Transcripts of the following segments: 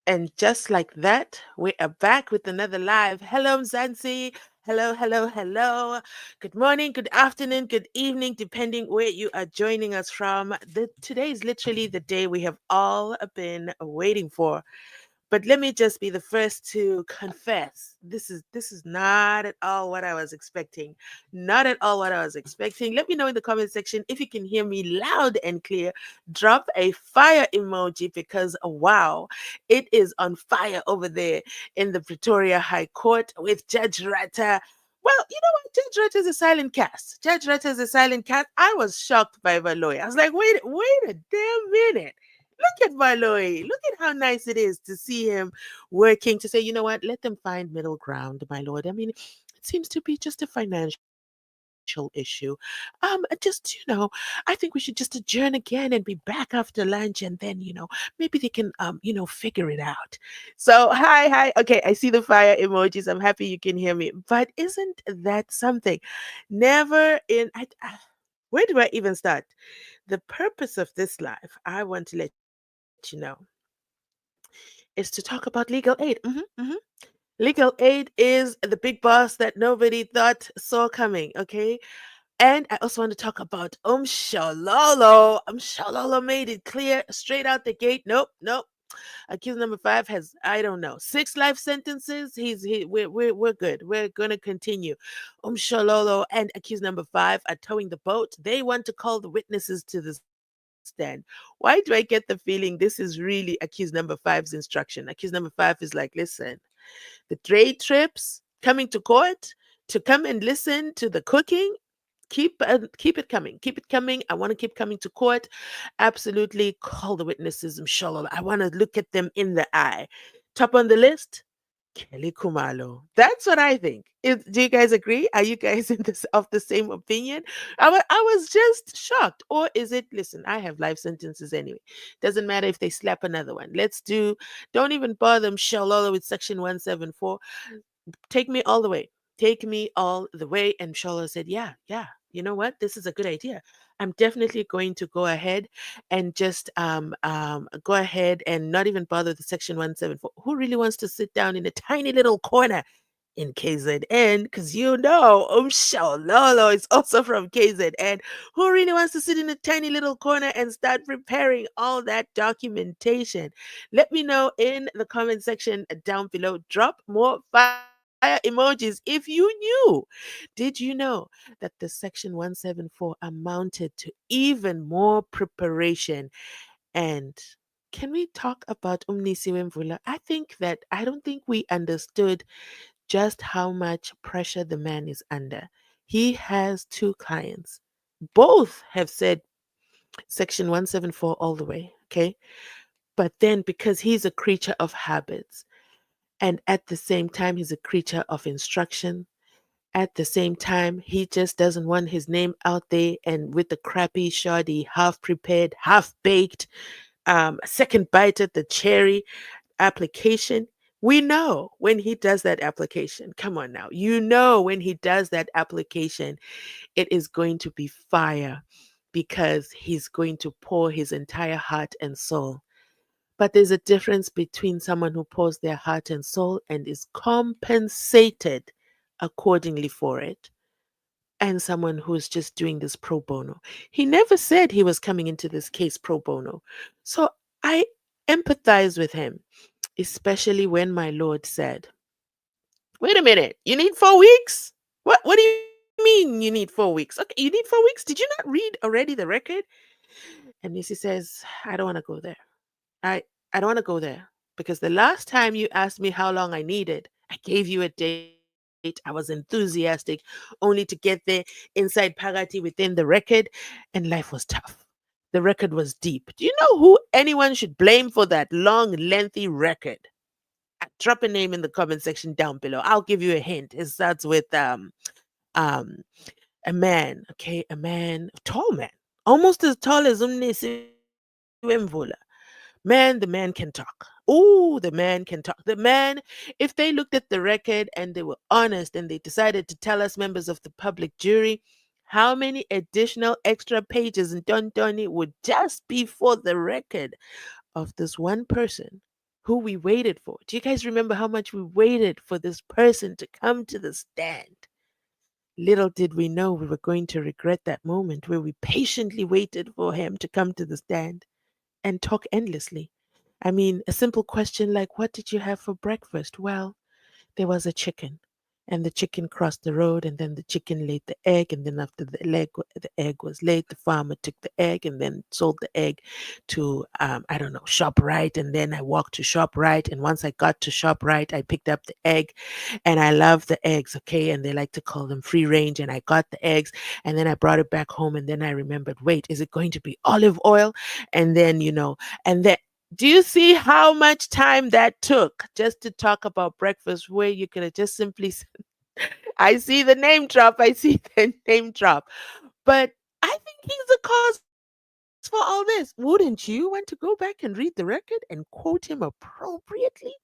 And just like that, we are back with another live. Hello, Mzansi. Hello, hello, hello. Good morning, good afternoon, good evening, depending where you are joining us from. Today is literally the day we have all been waiting for. But let me just be the first to confess. This is not at all what I was expecting. Not at all what I was expecting. Let me know in the comment section if you can hear me loud and clear. Drop a fire emoji because wow, it is on fire over there in the Pretoria High Court with Judge Rata. Well, you know what? Judge Rata is a silent cast. Judge Rata is a silent cast. I was shocked by my lawyer. I was like, wait a damn minute. Look at Valoy. Look at how nice it is to see him working to say, you know what, let them find middle ground, my lord. I mean, it seems to be just a financial issue. I think we should just adjourn again and be back after lunch, and then, maybe they can, figure it out. So, hi. Okay, I see the fire emojis. I'm happy you can hear me. But isn't that something? Never in, where do I even start? The purpose of this live, I want to let you know, is to talk about legal aid. Legal aid is the big boss that nobody thought saw coming, okay? And I also want to talk about Shalolo. Shalolo made it clear straight out the gate. Nope, nope. Accused number 5 has, I don't know, 6 life sentences. We're good. We're gonna continue. Shalolo and accused number 5 are towing the boat. They want to call the witnesses to the stand. Why do I get the feeling this is really accused number 5's instruction? Accused number 5 is like, listen, the trade trips coming to court to come and listen to the cooking. Keep it coming. Keep it coming. I want to keep coming to court. Absolutely call the witnesses, inshallah. I want to look at them in the eye. Top on the list, Kelly Kumalo. That's what I think. Do you guys agree? Are you guys in this of the same opinion? I was just shocked. Or is it, listen, I have life sentences anyway. Doesn't matter if they slap another one. Don't even bother Shalala with section 174. Take me all the way. Take me all the way. And Shola said, yeah, yeah. You know what? This is a good idea. I'm definitely going to go ahead and just go ahead and not even bother the section 174. Who really wants to sit down in a tiny little corner in KZN? Because Shalolo is also from KZN. Who really wants to sit in a tiny little corner and start preparing all that documentation? Let me know in the comment section down below. Drop more fire emojis if you knew. Did you know that the section 174 amounted to even more preparation? And can we talk about Umnisi Wemvula? I don't think we understood just how much pressure the man is under. He has two clients. Both have said section 174 all the way, okay? But then because he's a creature of habits, and at the same time, he's a creature of instruction. At the same time, he just doesn't want his name out there and with the crappy, shoddy, half prepared, half baked, second bite at the cherry application. We know when he does that application. Come on now. You know when he does that application, it is going to be fire because he's going to pour his entire heart and soul. But there's a difference between someone who pours their heart and soul and is compensated accordingly for it, and someone who's just doing this pro bono. He never said he was coming into this case pro bono. So I empathize with him, especially when my Lord said, wait a minute, you need 4 weeks? What do you mean you need 4 weeks? Okay, you need 4 weeks? Did you not read already the record? And Nisi says, I don't want to go there. I don't want to go there because the last time you asked me how long I needed, I gave you a date. I was enthusiastic only to get there inside Pagati within the record, and life was tough. The record was deep. Do you know who anyone should blame for that long, lengthy record? Drop a name in the comment section down below. I'll give you a hint. It starts with um a man, okay, a man, a tall man, almost as tall as Umnisi Wemvula. Man, the man can talk. Oh, the man can talk. The man, if they looked at the record and they were honest and they decided to tell us members of the public jury how many additional extra pages in Don Donny would just be for the record of this one person who we waited for. Do you guys remember how much we waited for this person to come to the stand? Little did we know we were going to regret that moment where we patiently waited for him to come to the stand and talk endlessly. I mean, a simple question like, "What did you have for breakfast?" Well, there was a chicken, and the chicken crossed the road, and then the chicken laid the egg, and then after the egg was laid, the farmer took the egg and then sold the egg to I don't know, ShopRite, and then I walked to ShopRite, and once I got to ShopRite, I picked up the egg, and I love the eggs, okay, and they like to call them free range, and I got the eggs, and then I brought it back home, and then I remembered, wait, is it going to be olive oil? And then and then do you see how much time that took just to talk about breakfast where you could have just simply said, I see the name drop, I see the name drop. But I think he's the cause for all this. Wouldn't you want to go back and read the record and quote him appropriately?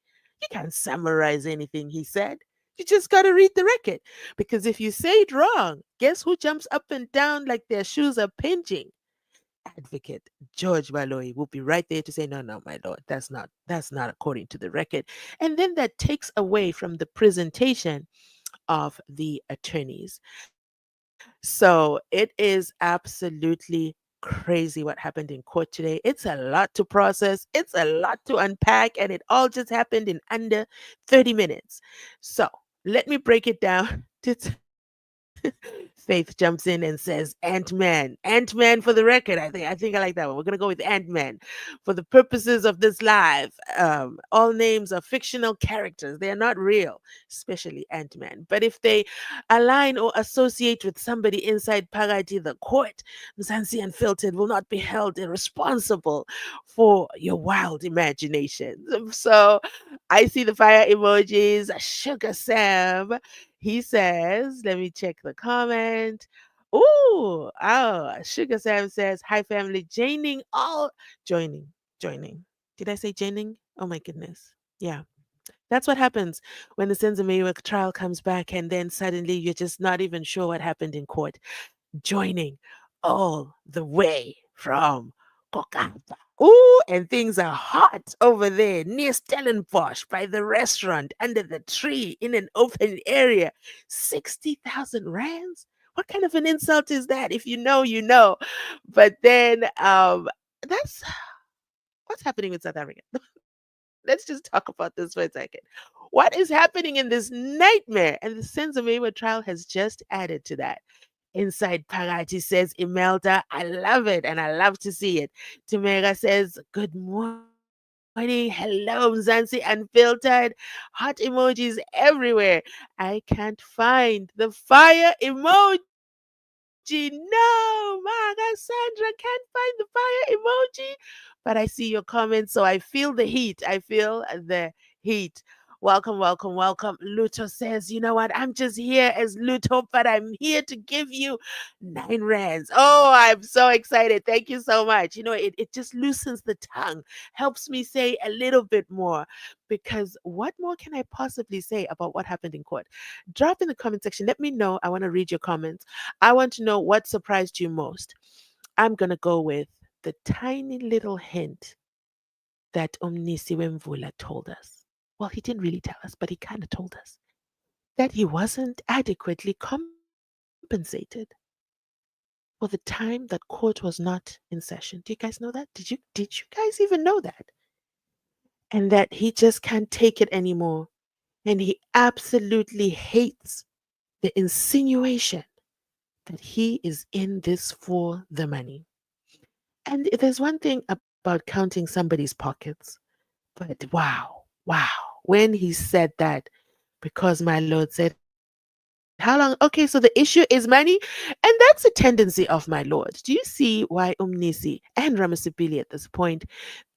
You can't summarize anything he said. You just got to read the record. Because if you say it wrong, guess who jumps up and down like their shoes are pinching? Advocate George Valoy will be right there to say, no, no, my lord, that's not according to the record. And then that takes away from the presentation of the attorneys. So it is absolutely crazy what happened in court today. It's a lot to process, it's a lot to unpack, and it all just happened in under 30 minutes. So let me break it down. Faith jumps in and says, Ant-Man. Ant-Man for the record. I think I like that one. We're gonna go with Ant-Man. For the purposes of this live, all names are fictional characters. They are not real, especially Ant-Man. But if they align or associate with somebody inside Pagati, the court, Mzansi Unfiltered will not be held irresponsible for your wild imaginations. So I see the fire emojis, Sugar Sam. He says, let me check the comment. Ooh, oh, Sugar Sam says, hi family, joining, joining. Did I say joining? Oh my goodness. Yeah. That's what happens when the Senzo Meyiwa trial comes back and then suddenly you're just not even sure what happened in court. Joining all the way from Kokapa. Ooh, and things are hot over there near Stellenbosch by the restaurant under the tree in an open area. 60,000 rands? What kind of an insult is that? If you know, you know. But then that's what's happening with South Africa. Let's just talk about this for a second. What is happening in this nightmare? And the Senzo Meyiwa trial has just added to that. Inside Parati says, Imelda, I love it and I love to see it. Timera says, good morning. Hello, Mzansi Unfiltered. Hot emojis everywhere. I can't find the fire emoji. No, Maga Sandra can't find the fire emoji. But I see your comments, so I feel the heat. I feel the heat. Welcome, welcome, welcome. Luto says, you know what? I'm just here as Luto, but I'm here to give you 9 rands. Oh, I'm so excited. Thank you so much. It just loosens the tongue, helps me say a little bit more. Because what more can I possibly say about what happened in court? Drop in the comment section. Let me know. I want to read your comments. I want to know what surprised you most. I'm going to go with the tiny little hint that Omnisi Wemvula told us. Well, he didn't really tell us, but he kind of told us that he wasn't adequately compensated for the time that court was not in session. Do you guys know that? Did you guys even know that? And that he just can't take it anymore. And he absolutely hates the insinuation that he is in this for the money. And there's one thing about counting somebody's pockets, but wow, when he said that, because my Lord said, how long? Okay, so the issue is money. And that's a tendency of my Lord. Do you see why Umnisi and Ramasipili at this point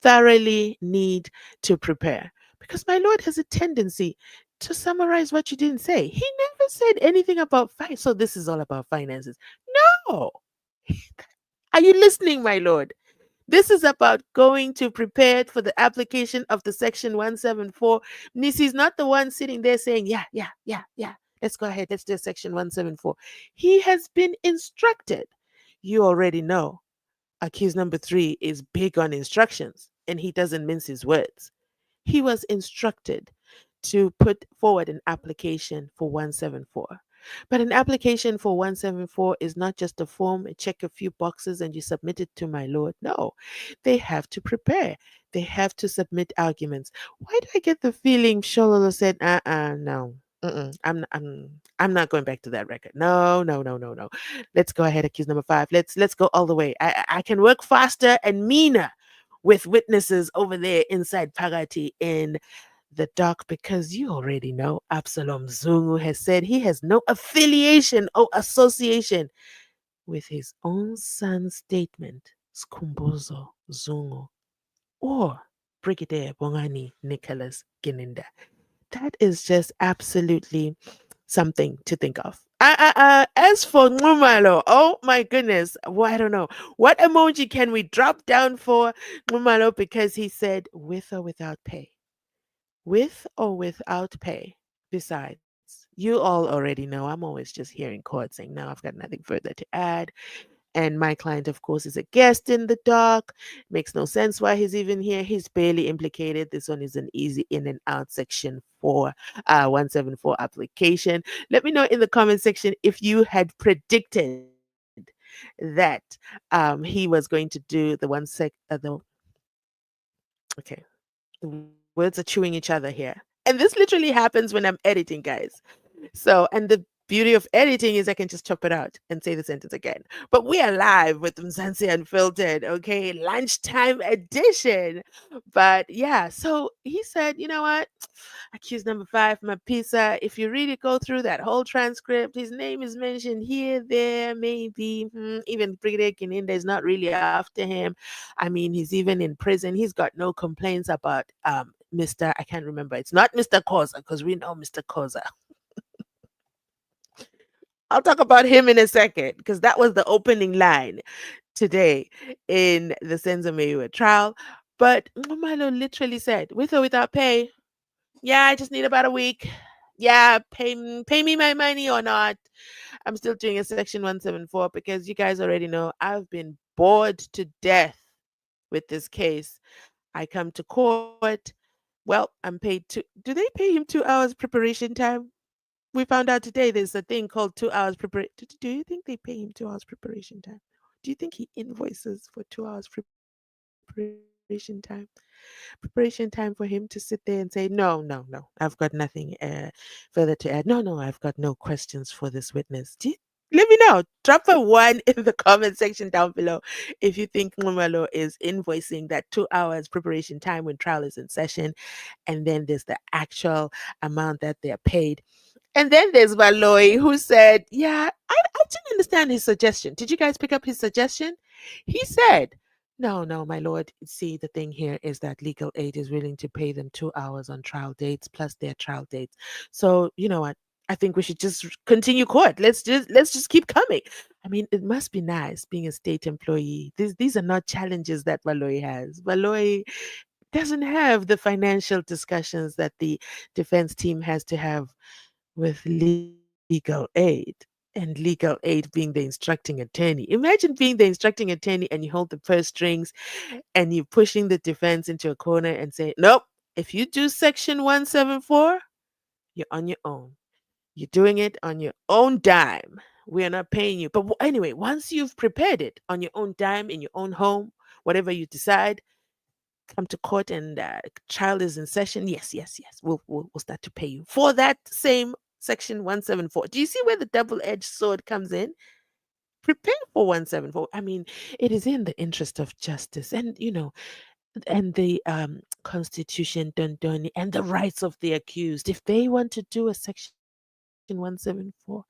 thoroughly need to prepare? Because my Lord has a tendency to summarize what you didn't say. He never said anything about finance. So this is all about finances. No. Are you listening, my Lord? This is about going to prepared for the application of the Section 174. Nisi's not the one sitting there saying, yeah, yeah, yeah, yeah. Let's go ahead. Let's do Section 174. He has been instructed. You already know. Accused number 3 is big on instructions and he doesn't mince his words. he was instructed to put forward an application for 174. But an application for 174 is not just a form, check a few boxes and you submit it to my lord. No, they have to prepare. They have to submit arguments. Why do I get the feeling Shololo said, no. I'm not going back to that record. No, no, no, no, no. Let's go ahead, accused number 5. Let's go all the way. I can work faster and meaner with witnesses over there inside Pagati in the dark, because you already know Absalom Zungu has said he has no affiliation or association with his own son's statement, Skumbuzo Zungu, or Brigadier Bongani Nicholas Gininda. That is just absolutely something to think of. As for Ngumalo, oh my goodness, well, I don't know. What emoji can we drop down for Ngumalo, because he said with or without pay? With or without pay. Besides, you all already know I'm always just here in court saying, no, I've got nothing further to add. And my client, of course, is a guest in the dock. Makes no sense why he's even here. He's barely implicated. This one is an easy in and out section 174 application. Let me know in the comment section if you had predicted that he was going to do the okay, the words are chewing each other here. And this literally happens when I'm editing, guys. So, and the beauty of editing is I can just chop it out and say the sentence again. But we are live with Mzansi Unfiltered, okay? Lunchtime edition. But yeah, so he said, you know what? Accused number 5, Mapisa. If you really go through that whole transcript, his name is mentioned here, there, maybe. Even Brigadier Kininda is not really after him. I mean, he's even in prison. He's got no complaints about Mr. I can't remember. It's not Mr. Koza, because we know Mr. Koza. I'll talk about him in a second, because that was the opening line today in the Senzo Meyiwa trial. But Milo literally said, with or without pay, yeah, I just need about a week. Yeah, pay me my money or not. I'm still doing a section 174 because you guys already know I've been bored to death with this case. I come to court. Well, I'm paid do they pay him 2 hours preparation time? We found out today there's a thing called 2 hours preparation. Do you think they pay him 2 hours preparation time? Do you think he invoices for 2 hours preparation time? Preparation time for him to sit there and say, no, no, no, I've got nothing further to add. No, no, I've got no questions for this witness. Let me know. Drop a 1 in the comment section down below if you think Ngumalo is invoicing that 2 hours preparation time when trial is in session, and then there's the actual amount that they're paid. And then there's Valoy, who said, yeah, I didn't understand his suggestion. Did you guys pick up his suggestion? He said, no, no, my lord. See, the thing here is that legal aid is willing to pay them 2 hours on trial dates plus their trial dates. So, you know what? I think we should just continue court. Let's just keep coming. I mean, it must be nice being a state employee. These are not challenges that Valoy has. Valoy doesn't have the financial discussions that the defense team has to have with legal aid, and legal aid being the instructing attorney. Imagine being the instructing attorney and you hold the purse strings and you're pushing the defense into a corner and say, nope, if you do section 174, you're on your own. You're doing it on your own dime. We are not paying you. But anyway, once you've prepared it on your own dime in your own home, whatever you decide, come to court and trial is in session. Yes, yes, yes. We'll start to pay you for that same section 174. Do you see where the double-edged sword comes in? Prepare for 174. I mean, it is in the interest of justice, and and the constitution, Dondoni, and the rights of the accused. If they want to do a section 174,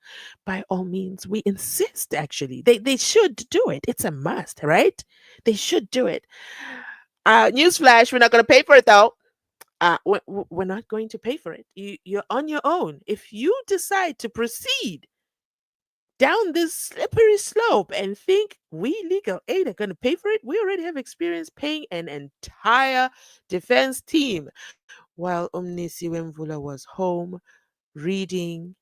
by all means, we insist. Actually, they should do it. It's a must, right? They should do it. Newsflash: we're not going to pay for it, though. We're not going to pay for it. You're on your own. If you decide to proceed down this slippery slope and think we legal aid are going to pay for it, we already have experience paying an entire defense team while Omnisi Wemvula was home reading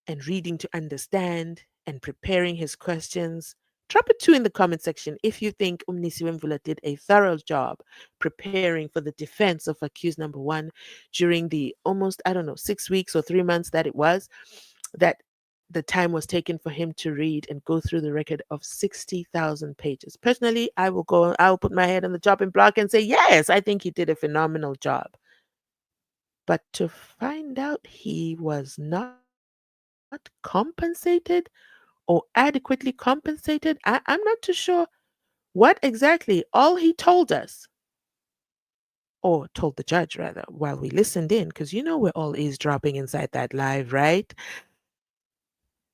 and reading to understand and preparing his questions Drop a 2 in the comment section if you think Umnisi Wemvula did a thorough job preparing for the defense of accused number one during the almost, I don't know, 6 weeks or 3 months that it was, that the time was taken for him to read and go through the record of 60,000 pages. Personally, I will put my head on the chopping block and say, yes, I think he did a phenomenal job. But to find out he was not compensated or adequately compensated, I'm not too sure what exactly all he told us, or told the judge rather, while we listened in, because we're all eavesdropping inside that live, right?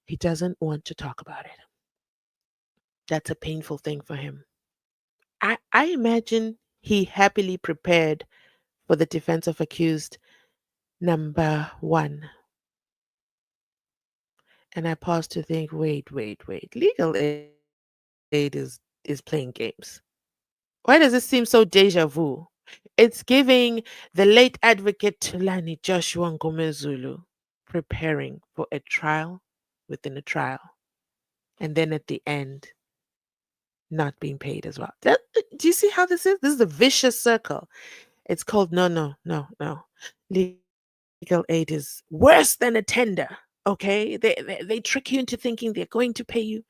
He doesn't want to talk about it. That's a painful thing for him. I imagine he happily prepared for the defense of accused number one. And I paused to think, wait. Legal aid is playing games. Why does it seem so deja vu? It's giving the late advocate Tulani Joshua Ngomezulu preparing for a trial within a trial. And then at the end, not being paid as well. Do you see how this is? This is a vicious circle. It's called no. Legal aid is worse than a tender. Okay, they trick you into thinking they're going to pay you.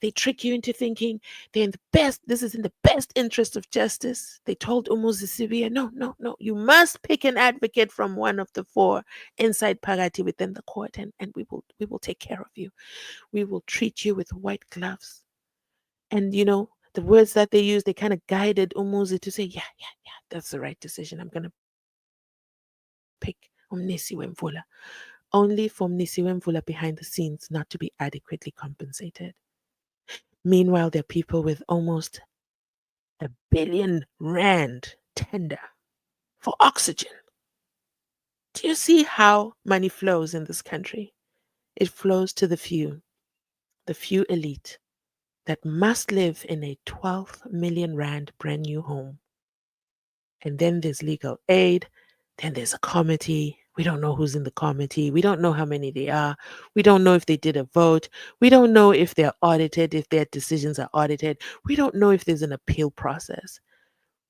They trick you into thinking they're in the best. This is in the best interest of justice. They told Umuzi Sivia, no. You must pick an advocate from one of the four inside Pagati within the court, and we will take care of you. We will treat you with white gloves. And the words that they used, they kind of guided Umuzi to say, yeah, that's the right decision. I'm gonna pick Omnisi Wemvula. Only for Omnisi Wemvula behind the scenes not to be adequately compensated. Meanwhile, there are people with almost R1 billion tender for oxygen. Do you see how money flows in this country? It flows to the few elite that must live in a 12 million rand brand new home. And then there's legal aid. Then there's a committee. We don't know who's in the committee. We don't know how many they are. We don't know if they did a vote. We don't know if they're audited, if their decisions are audited. We don't know if there's an appeal process.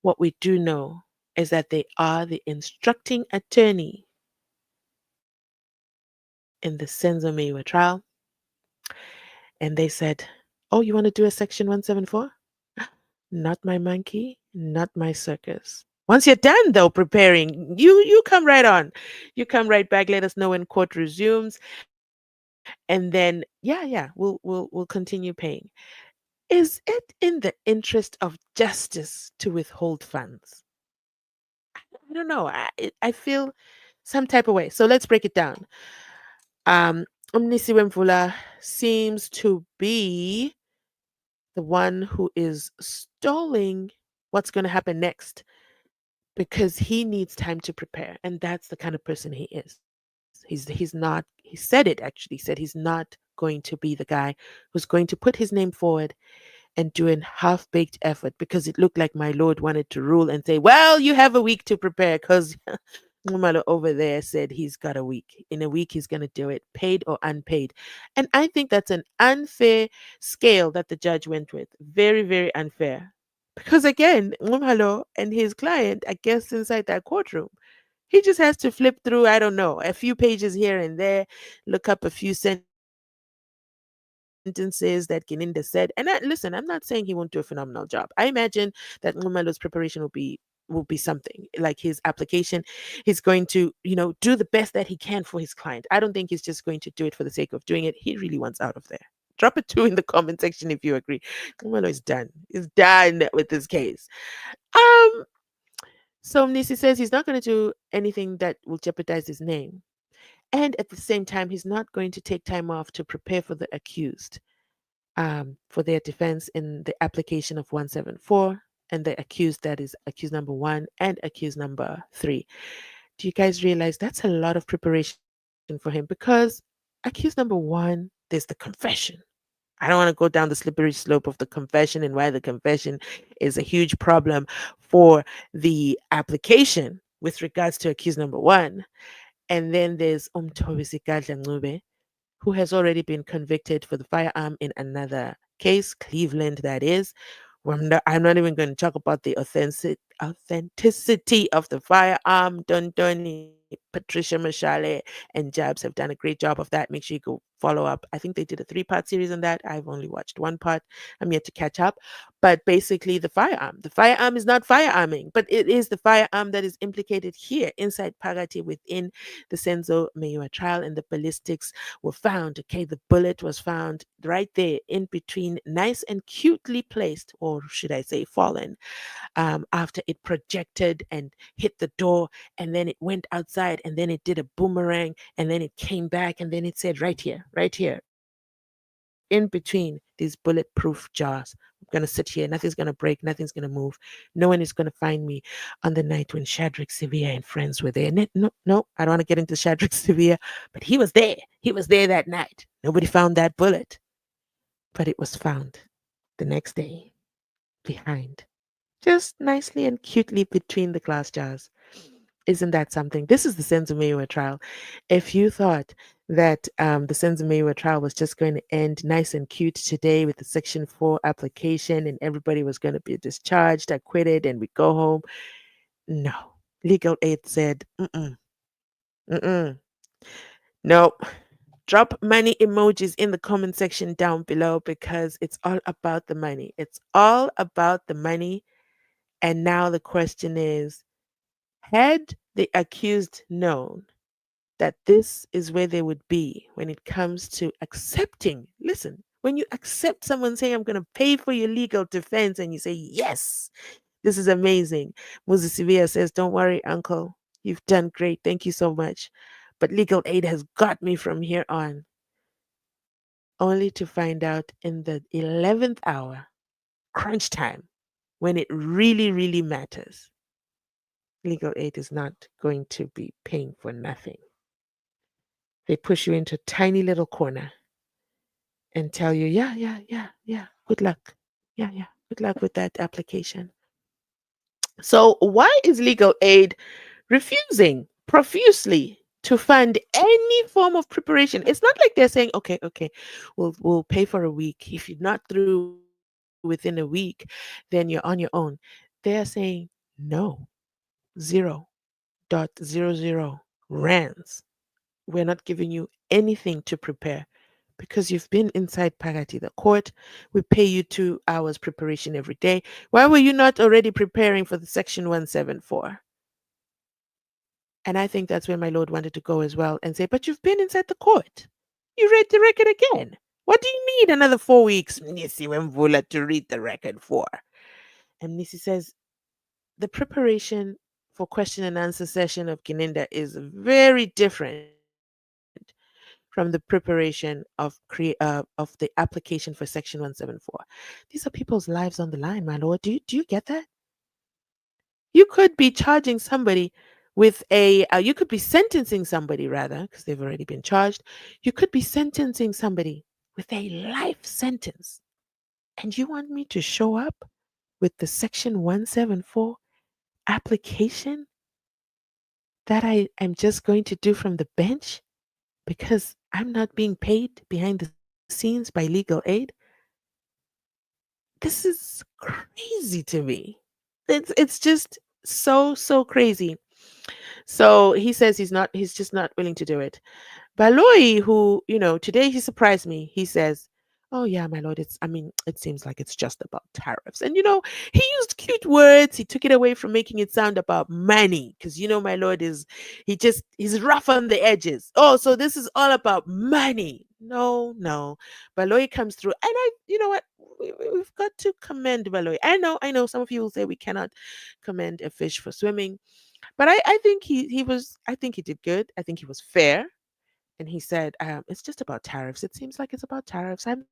What we do know is that they are the instructing attorney in the Senzo Meyiwa trial. And they said, oh, you want to do a section 174? Not my monkey, not my circus. Once you're done though preparing, you come right on. You come right back, let us know when court resumes, and then we'll continue paying. Is it in the interest of justice to withhold funds? I don't know. I feel some type of way. So let's break it down. Omnisi Wemvula seems to be the one who is stalling what's going to happen next because he needs time to prepare, and that's the kind of person he is. He's not, he said it actually, he said he's not going to be the guy who's going to put his name forward and do an half-baked effort because it looked like my lord wanted to rule and say, well, you have a week to prepare because Ngumalo over there said he's got a week. In a week, he's going to do it, paid or unpaid. And I think that's an unfair scale that the judge went with. Very, very unfair. Because again, Ngumalo and his client are guests inside that courtroom. He just has to flip through, I don't know, a few pages here and there, look up a few sentences that Gininda said. Listen, I'm not saying he won't do a phenomenal job. I imagine that Ngumalo's preparation will be something. Like his application, he's going to, do the best that he can for his client. I don't think he's just going to do it for the sake of doing it. He really wants out of there. Drop a 2 in the comment section if you agree. Ngumalo is done. He's done with this case. Um, so Nisi says he's not going to do anything that will jeopardize his name. And at the same time, he's not going to take time off to prepare for the accused for their defense in the application of 174 and the accused, that is accused number one and accused number three. Do you guys realize that's a lot of preparation for him? Because accused number one, there's the confession. I don't want to go down the slippery slope of the confession and why the confession is a huge problem for the application with regards to accused number one. And then there's Umtobisi Gadla Ngube, who has already been convicted for the firearm in another case, Cleveland, that is. I'm not even going to talk about the authenticity of the firearm. Dun Dun, Patricia Mashale, and Jabs have done a great job of that. Make sure you go follow up. I think they did a 3-part series on that. I've only watched one part. I'm yet to catch up. But basically, the firearm. The firearm is not firearming, but it is the firearm that is implicated here inside Pagati within the Senzo Meyiwa trial, and the ballistics were found. Okay, the bullet was found right there in between, nice and cutely placed, or should I say, fallen, after it projected and hit the door, and then it went outside, and then it did a boomerang, and then it came back, and then it said, right here, in between these bulletproof jars. I'm going to sit here. Nothing's going to break. Nothing's going to move. No one is going to find me on the night when Shadrach Sevilla and friends were there. No, I don't want to get into Shadrach Sevilla, but he was there. He was there that night. Nobody found that bullet, but it was found the next day behind, just nicely and cutely between the glass jars. Isn't that something? This is the Senza Meyiwa trial. If you thought that the Senza Meyiwa trial was just going to end nice and cute today with the Section 4 application and everybody was going to be discharged, acquitted, and we go home, no. Legal aid said, mm-mm, nope. Drop money emojis in the comment section down below because it's all about the money. It's all about the money. And now the question is, had the accused known that this is where they would be when it comes to accepting? Listen, when you accept someone saying, I'm going to pay for your legal defense, and you say, yes, this is amazing. Muzisivia says, don't worry, uncle. You've done great. Thank you so much. But legal aid has got me from here on. Only to find out in the 11th hour, crunch time, when it really, really matters, legal aid is not going to be paying for nothing. They push you into a tiny little corner and tell you, yeah, good luck. Yeah, good luck with that application. So, why is legal aid refusing profusely to fund any form of preparation? It's not like they're saying, okay, we'll pay for a week. If you're not through within a week, then you're on your own. They're saying no, 0.00 rands. We're not giving you anything to prepare because you've been inside Pagati, the court. We pay you 2 hours preparation every day. Why were you not already preparing for the Section 174? And I think that's where my Lord wanted to go as well and say, but you've been inside the court. You read the record again. What do you need another 4 weeks, Nisi Wemvula, to read the record for? And Nisi says, the preparation for question and answer session of Kininda is very different from the preparation of the application for Section 174. These are people's lives on the line, my Lord. Do you get that? You could be charging somebody with you could be sentencing somebody, rather, because they've already been charged. You could be sentencing somebody with a life sentence. And you want me to show up with the Section 174 application that I am just going to do from the bench because I'm not being paid behind the scenes by legal aid? This is crazy to me. It's just so crazy. So he says he's just not willing to do it. Baloi, who, today he surprised me. He says, oh, yeah, my lord, it seems like it's just about tariffs. And, he used cute words. He took it away from making it sound about money. Because, my lord he's rough on the edges. Oh, so this is all about money. No. Baloi comes through. And you know what? We've got to commend Baloi. I know some of you will say we cannot commend a fish for swimming. But I think I think he did good. I think he was fair. And he said, it's just about tariffs. It seems like it's about tariffs. I'm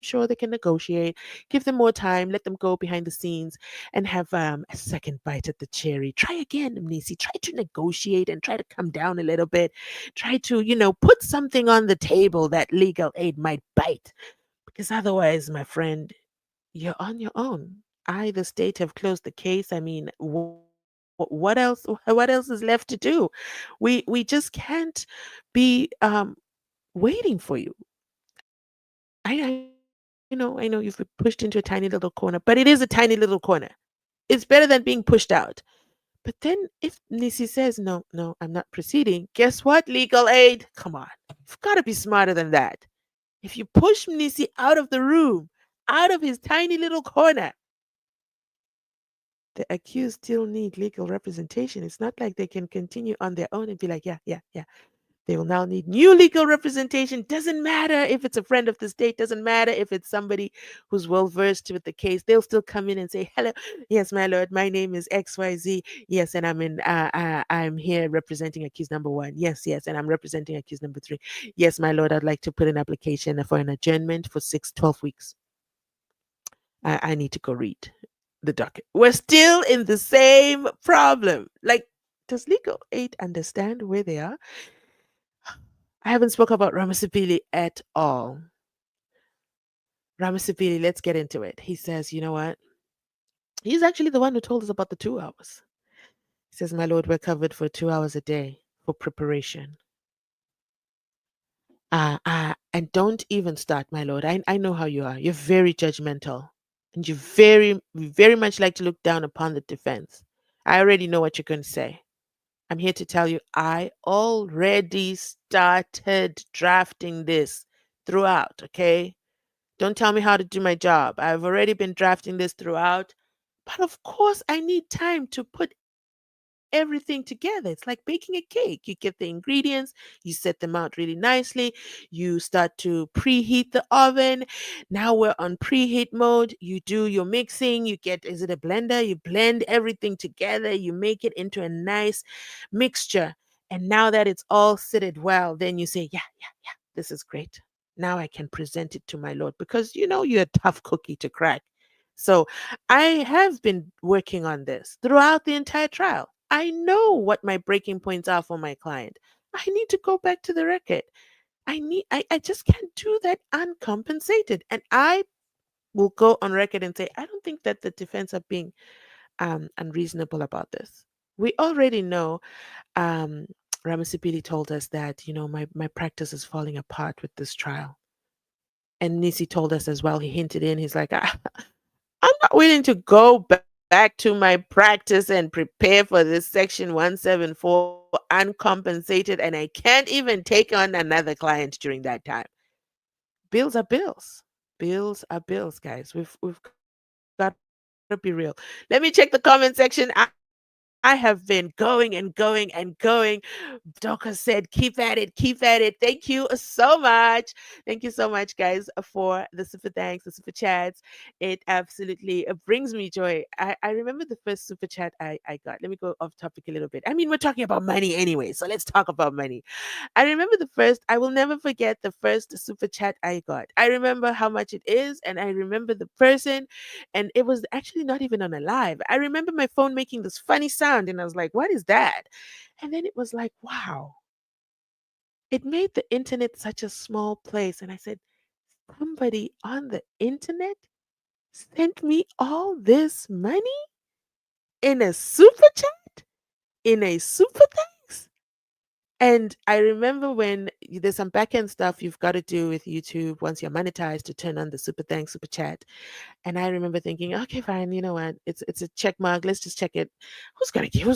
sure they can negotiate, give them more time, let them go behind the scenes and have a second bite at the cherry. Try again, Nisi. Try to negotiate and try to come down a little bit. Try to, put something on the table that legal aid might bite. Because otherwise, my friend, you're on your own. The state, have closed the case. I mean, what else? What else is left to do? We just can't be waiting for you. I know I know you've been pushed into a tiny little corner, but it is a tiny little corner. It's better than being pushed out. But then if Nisi says, no, no, I'm not proceeding, guess what, legal aid? Come on. You've got to be smarter than that. If you push Nisi out of the room, out of his tiny little corner, the accused still need legal representation. It's not like they can continue on their own and be like, yeah, yeah, yeah. They will now need new legal representation. Doesn't matter if it's a friend of the state, doesn't matter if it's somebody who's well versed with the case. They'll still come in and say, hello, yes, my lord, my name is XYZ. Yes, and I'm here representing accused number one. Yes, yes, and I'm representing accused number three. Yes, my lord, I'd like to put an application for an adjournment for 12 weeks. I need to go read the docket. We're still in the same problem. Like, does legal aid understand where they are? I haven't spoken about Ramasipili at all. Ramasipili, let's get into it. He says, you know what? He's actually the one who told us about the 2 hours. He says, my lord, we're covered for 2 hours a day for preparation. And don't even start, my lord. I know how you are. You're very judgmental. And you very much like to look down upon the defense. I already know what you're going to say. I'm here to tell you, I already started drafting this throughout, okay? Don't tell me how to do my job. I've already been drafting this throughout. But of course, I need time to put everything together. It's like baking a cake. You get the ingredients, you set them out really nicely, you start to preheat the oven. Now we're on preheat mode. You do your mixing, you get, is it a blender? You blend everything together, you make it into a nice mixture. And now that it's all sitted well, then you say, yeah, yeah, yeah, this is great. Now I can present it to my Lord because you're a tough cookie to crack. So I have been working on this throughout the entire trial. I know what my breaking points are for my client. I need to go back to the record. I just can't do that uncompensated. And I will go on record and say, I don't think that the defense are being unreasonable about this. We already know um, Ramasipili told us that, my practice is falling apart with this trial. And Nisi told us as well, he hinted in, he's like, I'm not willing to go back to my practice and prepare for this Section 174 uncompensated, and I can't even take on another client during that time. Bills are bills. Bills are bills, guys. We've got to be real. Let me check the comment section. I have been going and going and going. Doka said, keep at it, keep at it. Thank you so much. Thank you so much, guys, for the super thanks, the super chats. It absolutely brings me joy. I remember the first super chat I got. Let me go off topic a little bit. I mean, we're talking about money anyway, so let's talk about money. I remember I will never forget the first super chat I got. I remember how much it is, and I remember the person, and it was actually not even on a live. I remember my phone making this funny sound, and I was like, what is that? And then it was like, wow, it made the internet such a small place. And I said, somebody on the internet sent me all this money in a super chat, in a super thanks. And I remember when there's some back end stuff you've got to do with YouTube once you're monetized to turn on the super thanks, super chat. And I remember thinking, okay, fine, you know what? It's a check mark. Let's just check it. Who's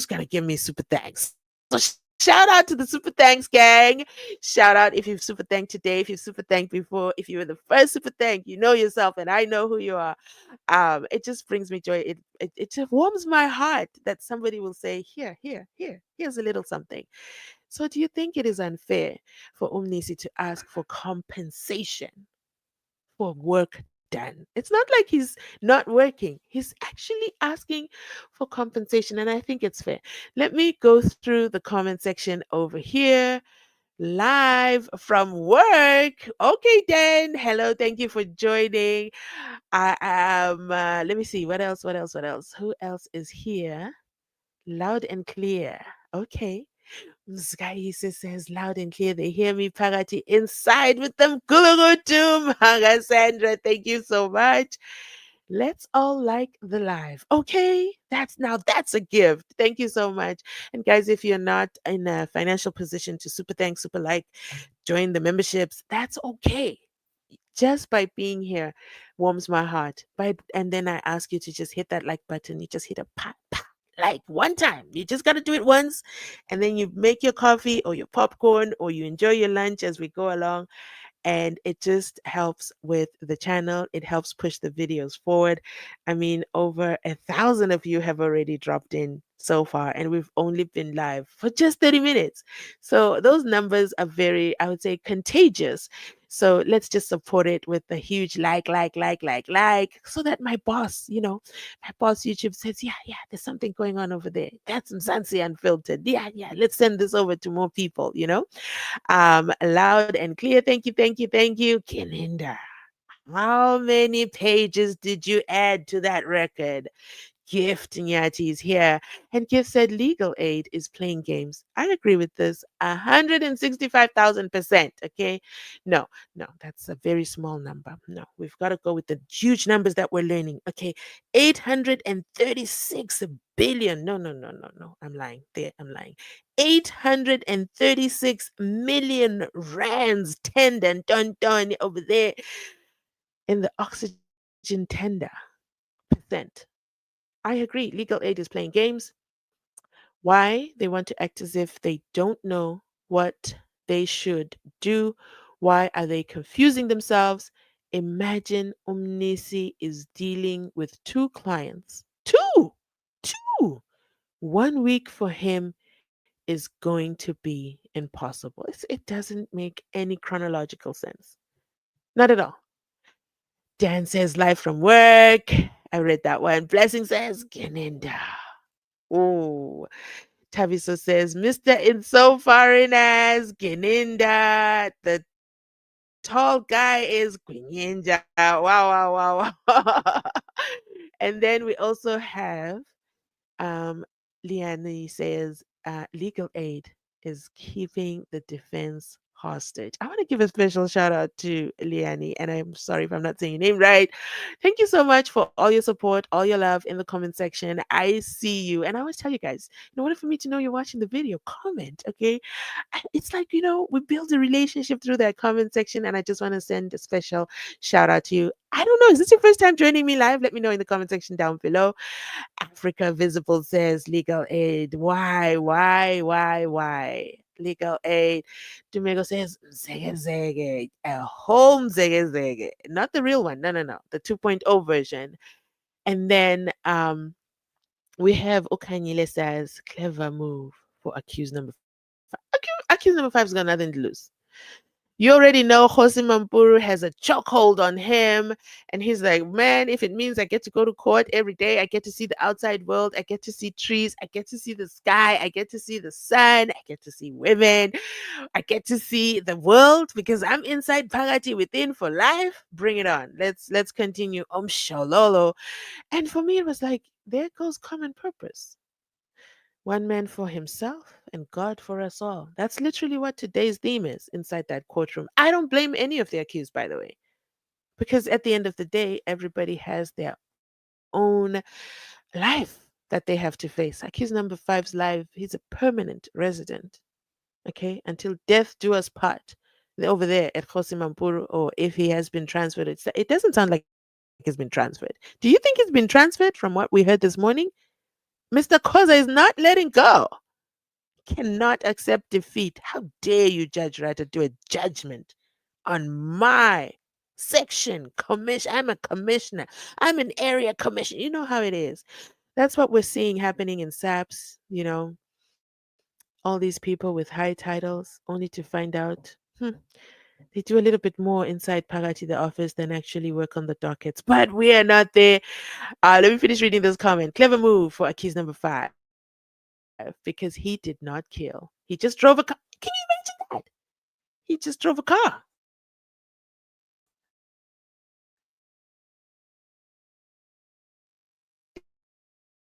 gonna give me super thanks? So shout out to the super thanks gang. Shout out if you've super thanked today, if you've super thanked before, if you were the first super thank, you know yourself, and I know who you are. It just brings me joy. It just warms my heart that somebody will say, here's a little something. So do you think it is unfair for Umnisi to ask for compensation for work done? It's not like he's not working. He's actually asking for compensation, and I think it's fair. Let me go through the comment section over here. Live from work. Okay, Dan. Hello. Thank you for joining. I am. Let me see. What else? What else? What else? Who else is here? Loud and clear. Okay. Mzgaisi says loud and clear. They hear me, Pagati, inside with them. Gulugutum. Sandra, thank you so much. Let's all like the live. Okay. That's a gift. Thank you so much. And guys, if you're not in a financial position to super thank, super like, join the memberships, that's okay. just by being here warms my heart. And then I ask you to just hit that like button. You just hit a pat, pat, like one time. You just got to do it once. And then you make your coffee or your popcorn or you enjoy your lunch as we go along, and it just helps with the channel. It helps push the videos forward. I mean, over 1,000 of you have already dropped in so far, and we've only been live for just 30 minutes. So those numbers are very, I would say, contagious. So let's just support it with a huge like, so that my boss, my boss YouTube says, yeah, yeah, there's something going on over there. That's Mzansi Unfiltered. Yeah, yeah, let's send this over to more people. Loud and clear. Thank you, thank you, thank you. Kininda, how many pages did you add to that record? Gift Nyati is here. And Gift said legal aid is playing games. I agree with this 165,000%. Okay. No, no, that's a very small number. No, we've got to go with the huge numbers that we're learning. Okay. 836 billion. No, no, no, no, no. I'm lying. There, I'm lying. 836 million rands tender and done over there in the oxygen tender percent. I agree. Legal aid is playing games. Why? They want to act as if they don't know what they should do. Why are they confusing themselves? Imagine Omnisi is dealing with two clients. Two. 1 week for him is going to be impossible. It doesn't make any chronological sense. Not at all. Dan says live from work. I read that one. Blessing says Geninda. Oh, Taviso says, Mr. Insofarinas, Geninda. The tall guy is Gwininja. Wow, wow, wow, wow. And then we also have um, Liani says, legal aid is keeping the defense hostage. I want to give a special shout out to Liani, and I'm sorry if I'm not saying your name right. Thank you so much for all your support, all your love in the comment section. I see you, and I always tell you guys, in order for me to know you're watching the video, comment, okay? It's like, we build a relationship through that comment section, and I just want to send a special shout out to you. I don't know, is this your first time joining me live? Let me know in the comment section down below. Africa Visible says legal aid. Why? Legal aid. Domingo says zege zege. A home zege zege. Not the real one. No. The 2.0 version. And then we have Okanyile says clever move for accused number 5. Accused number 5's got nothing to lose. You already know Jose Mampuru has a chokehold on him. And he's like, man, if it means I get to go to court every day, I get to see the outside world, I get to see trees, I get to see the sky, I get to see the sun, I get to see women, I get to see the world because I'm inside Pagati within for life. Bring it on. Let's continue. Shalolo. And for me, it was like, there goes common purpose. One man for himself and God for us all. That's literally what today's theme is inside that courtroom. I don't blame any of the accused, by the way, because at the end of the day, everybody has their own life that they have to face. Accused number 5's life, he's a permanent resident, okay, until death do us part. Over there at Kosimampuru, or if he has been transferred, it doesn't sound like he's been transferred. Do you think he's been transferred from what we heard this morning? Mr. Koza is not letting go. Cannot accept defeat. How dare you, Judge Writer, do a judgment on my section commission? I'm a commissioner. I'm an area commissioner. You know how it is. That's what we're seeing happening in SAPS, all these people with high titles, only to find out they do a little bit more inside Pagati, the office, than actually work on the dockets. But we are not there. Let me finish reading this comment. Clever move for accused number 5 because he did not kill. He just drove a car. Can you imagine that? He just drove a car.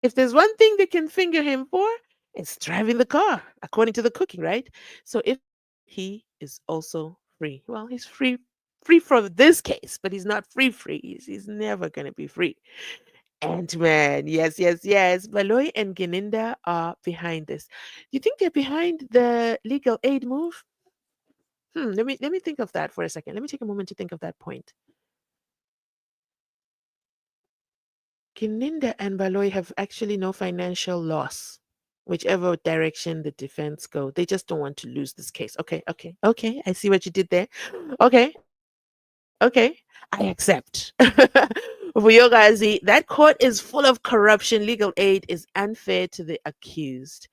If there's one thing they can finger him for, it's driving the car, according to the cooking, right? So if he is also free. Well, he's free from this case, but he's not free. He's never going to be free. Ant-Man, yes. Baloy and Geninda are behind this. Do you think they're behind the legal aid move? Let me think of that for a second. Let me take a moment to think of that point. Kininda and Baloy have actually no financial loss, whichever direction the defense go. They just don't want to lose this case. Okay, okay, okay. I see what you did there. Okay, okay. I accept. For Yogazi, that court is full of corruption. Legal aid is unfair to the accused.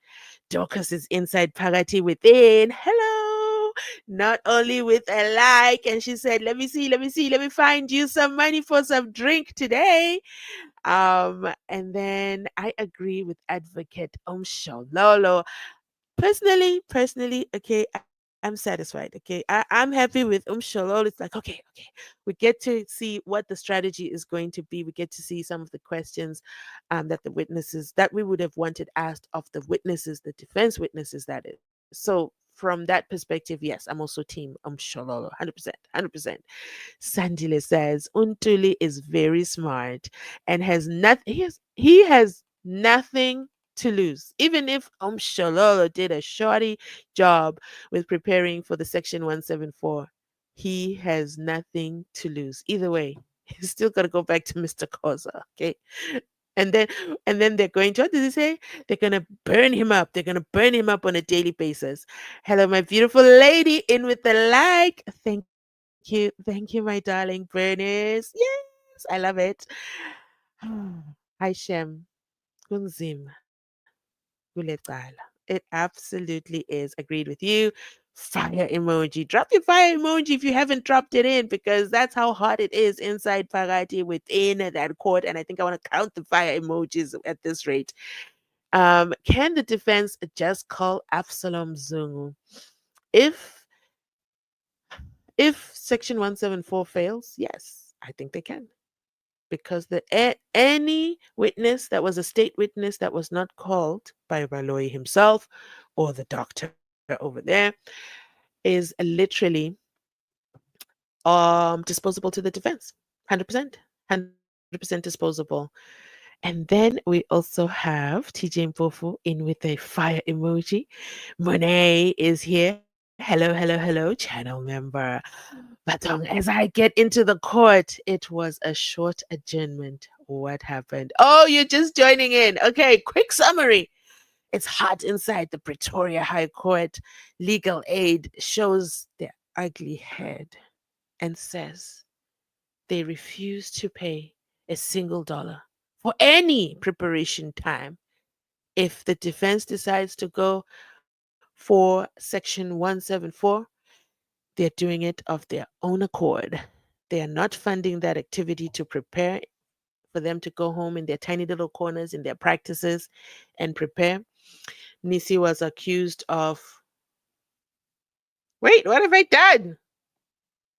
Dorcas is inside Pagati within. Hello. Not only with a like, and she said, let me see, let me see, let me find you some money for some drink today. And then I agree with Advocate Shololo. Personally, okay, I'm satisfied. Okay, I'm happy with Shololo. It's like, okay, we get to see what the strategy is going to be. We get to see some of the questions that the witnesses that we would have wanted asked of the witnesses, the defense witnesses, that is. So from that perspective, yes, I'm also team Shololo, 100%, 100%. Sandile says Untuli is very smart and has nothing. He has nothing to lose. Even if Shololo did a shoddy job with preparing for the Section 174, he has nothing to lose. Either way, he's still got to go back to Mr. Koza. Okay. And then they're going to, what did he say? They're gonna burn him up. They're gonna burn him up on a daily basis. Hello, my beautiful lady, in with the like. Thank you, my darling Bernice. Yes, I love it. Hi Shem, Kunzim, Guletzala. It absolutely is. Agreed with you. Fire emoji. Drop your fire emoji if you haven't dropped it in, because that's how hot it is inside Parati within that court. And I think I want to count the fire emojis at this rate. Can the defense just call Absalom Zungu? If Section 174 fails, yes, I think they can. Because any witness that was a state witness that was not called by Baloyi himself or the doctor over there is literally disposable to the defense. 100%. 100% disposable. And then we also have TJ Mpofu in with a fire emoji. Monet is here. Hello, channel member. But as I get into the court, it was a short adjournment. What happened? Oh, you're just joining in. Okay, quick summary. It's hot inside the Pretoria High Court. Legal aid shows their ugly head and says they refuse to pay a single dollar for any preparation time. If the defense decides to go for Section 174, they're doing it of their own accord. They are not funding that activity to prepare for them to go home in their tiny little corners in their practices and prepare. Nisi was accused of, wait, what have I done?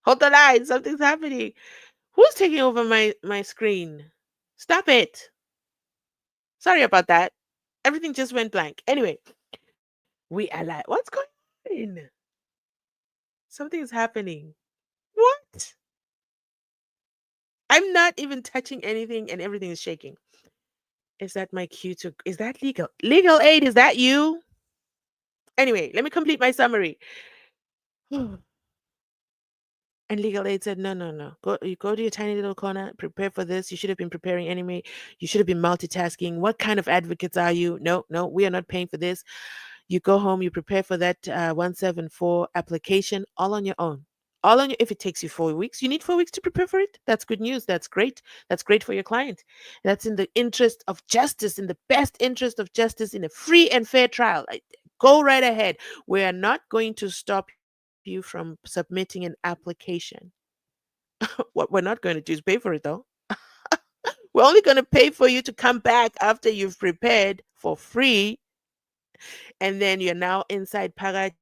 Hold the line, something's happening. Who's taking over my screen? Stop it. Sorry about that. Everything just went blank. Anyway, we are like, what's going on? Something is happening. What? I'm not even touching anything and everything is shaking. Is that my cue to, is that legal? Legal aid, is that you? Anyway, let me complete my summary. And legal aid said, no, no, no. You go to your tiny little corner, prepare for this. You should have been preparing anyway. You should have been multitasking. What kind of advocates are you? No, no, we are not paying for this. You go home, you prepare for that 174 application all on your own. All on your, if it takes you 4 weeks, you need 4 weeks to prepare for it. That's good news. That's great. That's great for your client. That's in the interest of justice, in the best interest of justice, in a free and fair trial. Go right ahead. We are not going to stop you from submitting an application. What we're not going to do is pay for it, though. We're only going to pay for you to come back after you've prepared for free, and then you're now inside Pagati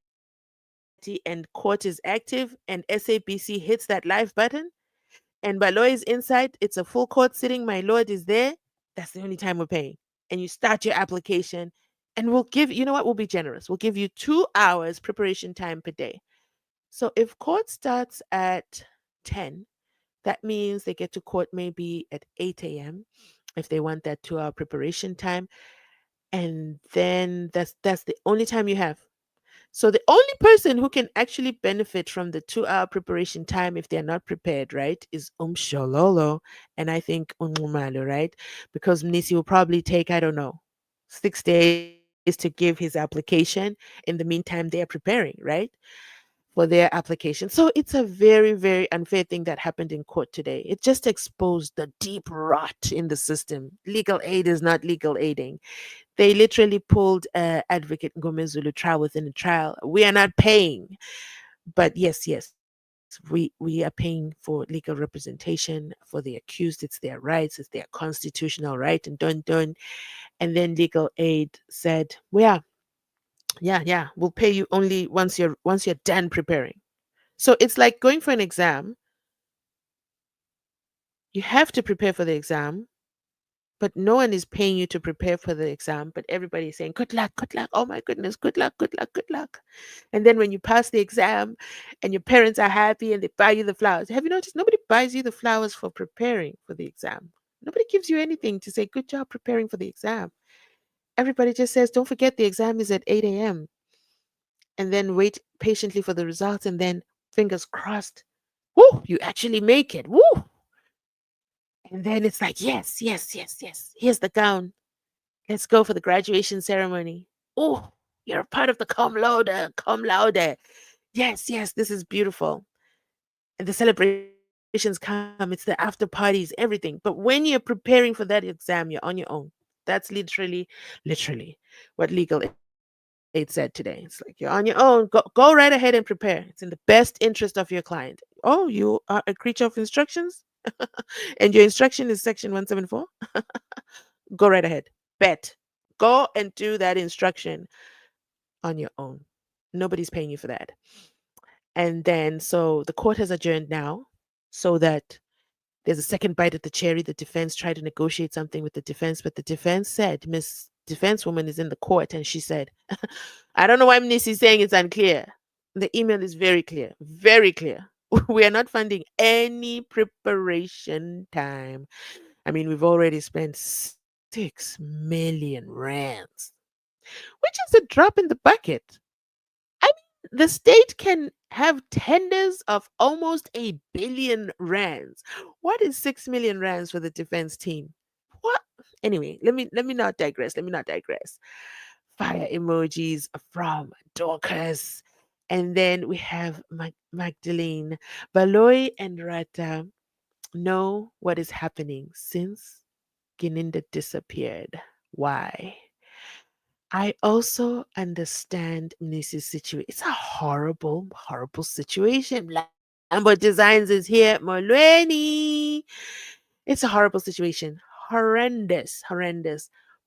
and court is active and SABC hits that live button and my lawyer is inside. It's a full court sitting. My lord is there. That's the only time we're paying. And you start your application, and we'll give, you know what, we'll be generous. We'll give you 2 hours preparation time per day. So if court starts at 10, that means they get to court maybe at 8 a.m. if they want that 2 hour preparation time. And then that's the only time you have. So the only person who can actually benefit from the 2 hour preparation time if they're not prepared, right, is Shololo and I think Umalo, right? Because Mnisi will probably take, I don't know, 6 days to give his application. In the meantime, they are preparing, right? For their application. So it's a very, very unfair thing that happened in court today. It just exposed the deep rot in the system. Legal aid is not legal aiding. They literally pulled Advocate Ngomezulu trial within a trial. We are not paying. But yes, yes, we are paying for legal representation for the accused. It's their rights, it's their constitutional right, and done. And then legal aid said, well, yeah, we'll pay you only once you're done preparing. So it's like going for an exam. You have to prepare for the exam, but no one is paying you to prepare for the exam, but everybody is saying, good luck, good luck. Oh my goodness, good luck, good luck, good luck. And then when you pass the exam and your parents are happy and they buy you the flowers, have you noticed nobody buys you the flowers for preparing for the exam? Nobody gives you anything to say, good job preparing for the exam. Everybody just says, don't forget the exam is at 8 a.m. and then wait patiently for the results and then fingers crossed. Woo, you actually make it. Woo. And then it's like, yes. Here's the gown. Let's go for the graduation ceremony. Oh, you're a part of the cum laude, cum laude. Yes, this is beautiful. And the celebrations come, it's the after parties, everything. But when you're preparing for that exam, you're on your own. That's literally what legal aid said today. It's like you're on your own. Go right ahead and prepare. It's in the best interest of your client. Oh, you are a creature of instructions? And your instruction is section 174? Go right ahead. Bet. Go and do that instruction on your own. Nobody's paying you for that. And then, so the court has adjourned now so that there's a second bite at the cherry. The defense tried to negotiate something with the defense, but the defense said, Miss Defense Woman is in the court, and she said, I don't know why Mnisi is saying it's unclear. The email is very clear, very clear. We are not funding any preparation time. I mean, we've already spent 6 million rands, which is a drop in the bucket. I mean, the state can have tenders of almost 1 billion rands. What is 6 million rands for the defense team? What? Anyway, let me not digress. Let me not digress. Fire emojis from Dorcas. And then we have Magdalene. Valoy and Rata know what is happening since Gininda disappeared. Why? I also understand Mnisi's situation. It's a horrible, horrible situation. Lambo Designs is here. Molweni. It's a horrible situation. Horrendous.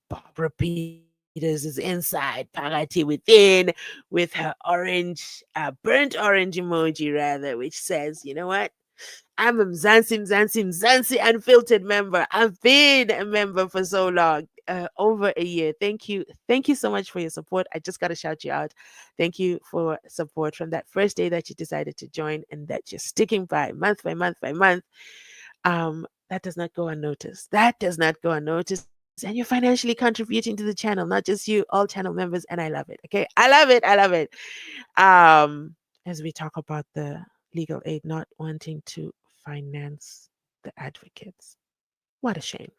Barbara Peters is inside, Pagati within, with her orange, burnt orange emoji rather, which says, you know what? I'm a Mzansi Unfiltered member. I've been a member for so long, over a year. Thank you so much for your support. I just got to shout you out. Thank you for support from that first day that you decided to join, and that you're sticking by month. That does not go unnoticed. That does not go unnoticed, and you're financially contributing to the channel, not just you, all channel members, and I love it. Okay, I love it. As we talk about the legal aid not wanting to finance the advocates. What a shame.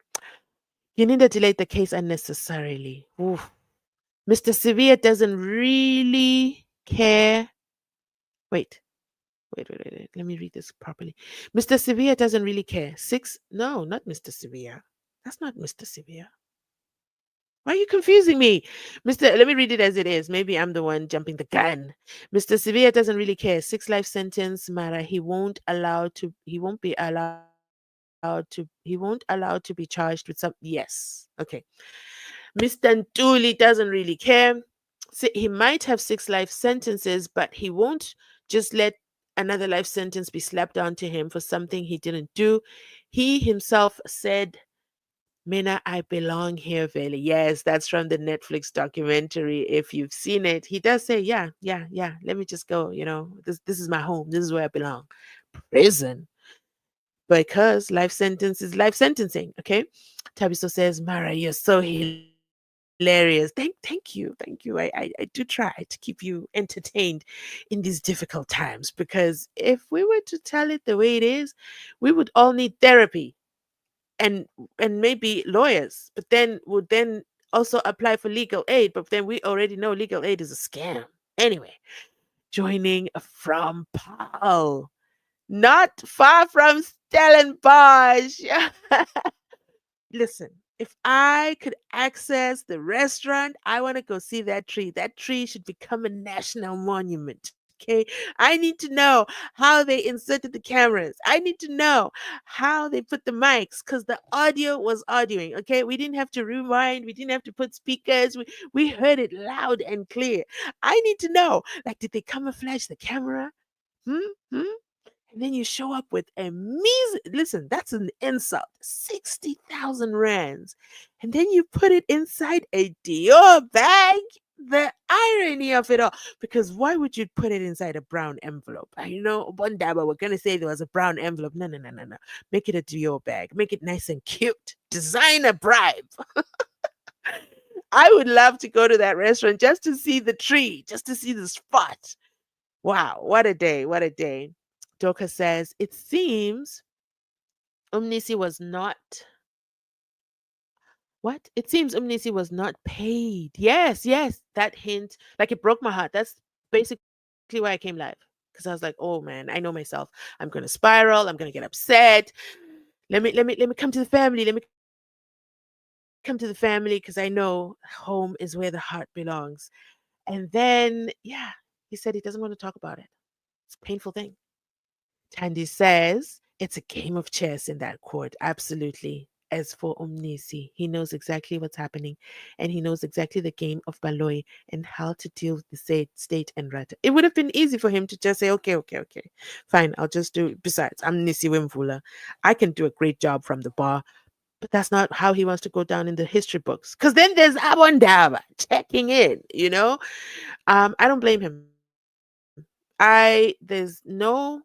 You need to delay the case unnecessarily. Oof. Mr. Sevilla doesn't really care. Wait, wait. Let me read this properly. Mr. Sevilla doesn't really care. No, not Mr. Sevilla. That's not Mr. Sevilla. Why are you confusing me? Let me read it as it is. Maybe I'm the one jumping the gun. Mr. Sevilla doesn't really care. 6 life sentence, Mara. He won't allow to be charged with some. Yes. Okay. Mr. Ntuli doesn't really care. He might have 6 life sentences, but he won't just let another life sentence be slapped onto him for something he didn't do. He himself said, Mina, I belong here, Veli. Yes, that's from the Netflix documentary. If you've seen it, he does say, yeah. Let me just go. This is my home. This is where I belong. Prison. Because life sentence is life sentencing. Okay. Tabiso says, Mara, you're so hilarious. hilarious. Thank you. I do try to keep you entertained in these difficult times because if we were to tell it the way it is, we would all need therapy and and maybe lawyers, but then would then also apply for legal aid, but then we already know legal aid is a scam. Anyway, joining from Paul, not far from Stellenbosch. Listen, if I could access the restaurant, I want to go see that tree. That tree should become a national monument. Okay. I need to know how they inserted the cameras. I need to know how they put the mics because the audio was audioing. Okay. We didn't have to rewind. We didn't have to put speakers. We heard it loud and clear. I need to know like, did they camouflage the camera? Hmm? Hmm? And then you show up with a listen, that's an insult. 60,000 rands. And then you put it inside a Dior bag. The irony of it all. Because why would you put it inside a brown envelope? I know one day we're gonna say there was a brown envelope. No, no, no, no, no. Make it a Dior bag. Make it nice and cute. Design a bribe. I would love to go to that restaurant just to see the tree, just to see the spot. Wow, what a day, what a day. Doka says, it seems Umnisi was not what? It seems Umnisi was not paid. Yes, yes, that hint, like it broke my heart. That's basically why I came live. Because I was like, oh man, I know myself. I'm gonna spiral, I'm gonna get upset. Let me come to the family. Let me come to the family because I know home is where the heart belongs. And then, yeah, he said he doesn't want to talk about it. It's a painful thing. Tandy says it's a game of chess in that court. Absolutely. As for Omnisi, he knows exactly what's happening and he knows exactly the game of Baloi and how to deal with the state and Rata. It would have been easy for him to just say, okay, okay, okay, fine, I'll just do it. Besides, I'm Nisi Wimvula. I can do a great job from the bar, but that's not how he wants to go down in the history books. Because then there's Abondava checking in, you know? I don't blame him. There's no,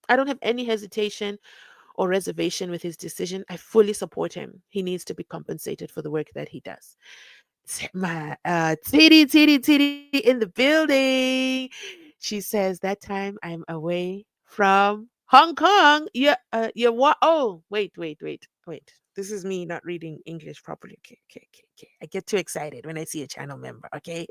I don't have any hesitation or reservation with his decision. I fully support him. He needs to be compensated for the work that he does. Titty in the building. She says that time I'm away from Hong Kong. Yeah, what? Oh, wait. This is me not reading English properly. Okay. I get too excited when I see a channel member. Okay.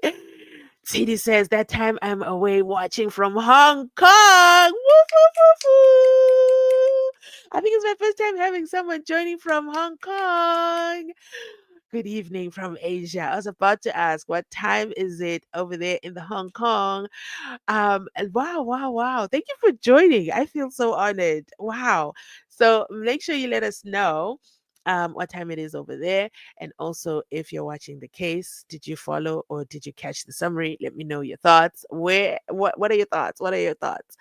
Sadie says that time I'm away watching from Hong Kong. Woo, woo, woo, woo. I think it's my first time having someone joining from Hong Kong. Good evening from Asia. I was about to ask, what time is it over there in the Hong Kong? And wow. Thank you for joining. I feel so honored. Wow. So make sure you let us know what time it is over there. And also, if you're watching the case, did you follow or did you catch the summary? Let me know your thoughts. What are your thoughts? What are your thoughts?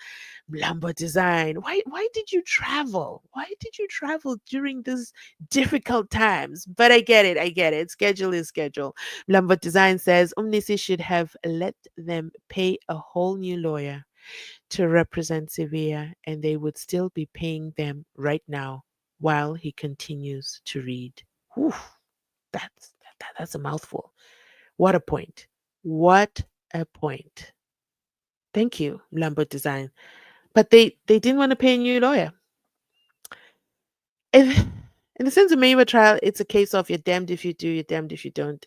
Lambo design. Why did you travel? Why did you travel during these difficult times? But I get it. I get it. Schedule is schedule. Lambo design says Omnisi should have let them pay a whole new lawyer to represent Sevilla, and they would still be paying them right now while he continues to read. Whew, that's a mouthful. What a point. What a point. Thank you, Lambo Design. But they didn't want to pay a new lawyer. In, in the Senzo Meyiwa trial, it's a case of you're damned if you do, you're damned if you don't.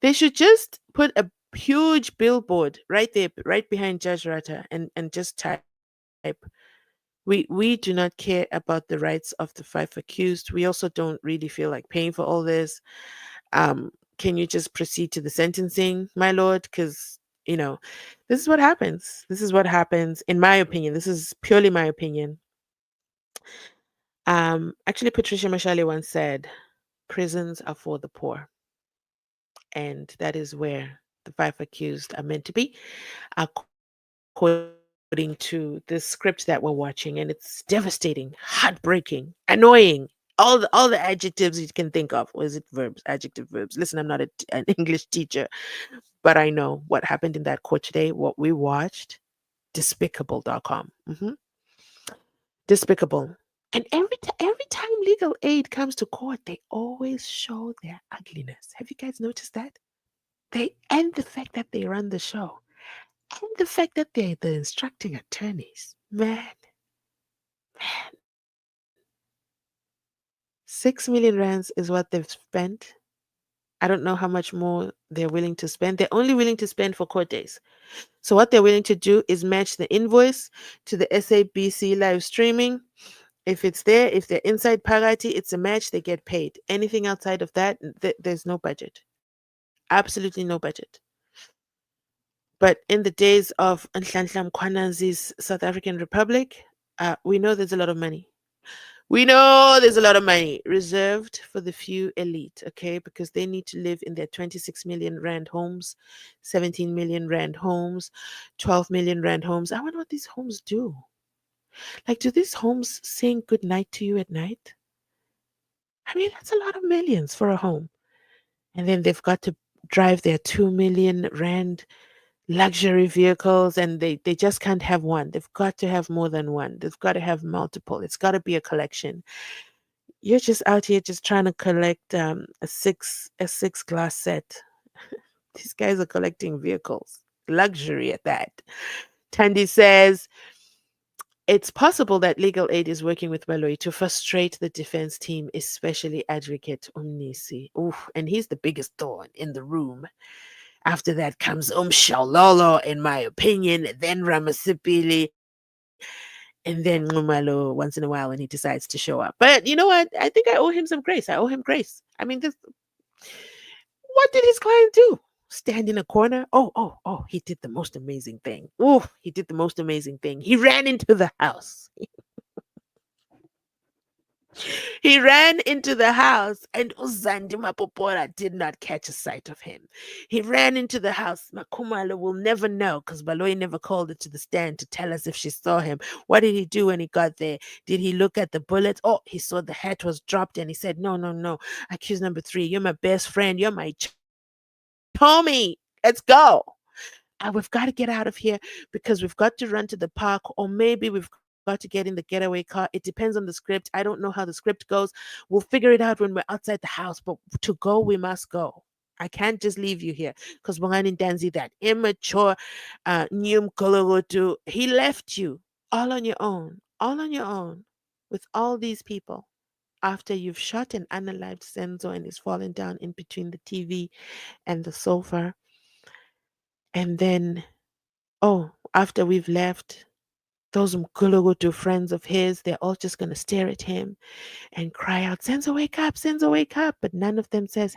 They should just put a huge billboard right there, right behind Judge Rata, and just type, we do not care about the rights of the five accused. We also don't really feel like paying for all this. Can you just proceed to the sentencing, my lord? Because this is what happens. This is what happens, in my opinion. This is purely my opinion. Actually, Patricia Mashale once said, prisons are for the poor. And that is where the five accused are meant to be, according to the script that we're watching. And it's devastating, heartbreaking, annoying. All the adjectives you can think of. Was it verbs, adjective verbs? Listen, I'm not an English teacher, but I know what happened in that court today, what we watched. Despicable.com. Despicable. And every time legal aid comes to court, they always show their ugliness. Have you guys noticed that? And the fact that they run the show, and the fact that they're the instructing attorneys. Man, man. 6 million rands is what they've spent. I don't know how much more they're willing to spend. They're only willing to spend for court days. So what they're willing to do is match the invoice to the SABC live streaming. If it's there, if they're inside Parati, it's a match, they get paid. Anything outside of that, there's no budget. Absolutely no budget. But in the days of Nhlanhla Mkhwanazi's South African Republic, we know there's a lot of money. We know there's a lot of money reserved for the few elite, okay? Because they need to live in their 26 million rand homes, 17 million rand homes, 12 million rand homes. I wonder what these homes do. Like, do these homes sing good night to you at night? I mean, that's a lot of millions for a home. And then they've got to drive their 2 million rand luxury vehicles, and they just can't have one. They've got to have more than one. They've got to have multiple. It's got to be a collection. You're just out here just trying to collect a six glass set. These guys are collecting vehicles, luxury at that. Tandy says it's possible that legal aid is working with Baloyi to frustrate the defense team, especially advocate Umnisi. Oof, and he's the biggest thorn in the room. After that comes Shalolo, in my opinion, then Ramasipili, and then Ngumalo once in a while when he decides to show up. But you know what? I think I owe him some grace. I owe him grace. I mean, what did his client do? Stand in a corner? Oh, he did the most amazing thing. Oh, he did the most amazing thing. He ran into the house. He ran into the house, and Uzandi Mapopora did not catch a sight of him. He ran into the house. Makumalo will never know because Baloyi never called her to the stand to tell us if she saw him. What did he do when he got there? Did he look at the bullets? Oh, he saw the hat was dropped and he said, No, no, no. Accused number 3, you're my best friend. You're my homie. Let's go. We've got to get out of here because we've got to run to the park, or maybe we've got to get in the getaway car. It depends on the script. I don't know how the script goes. We'll figure it out when we're outside the house, but to go, we must go. I can't just leave you here because Bongani Danzi, that immature Nyum Kologotu, he left you all on your own, with all these people. After you've shot and unalived Senzo and he's fallen down in between the TV and the sofa, and then, oh, after we've left, those Mkulugutu friends of his, they're all just going to stare at him and cry out, Senza, wake up, Senza, wake up. But none of them says,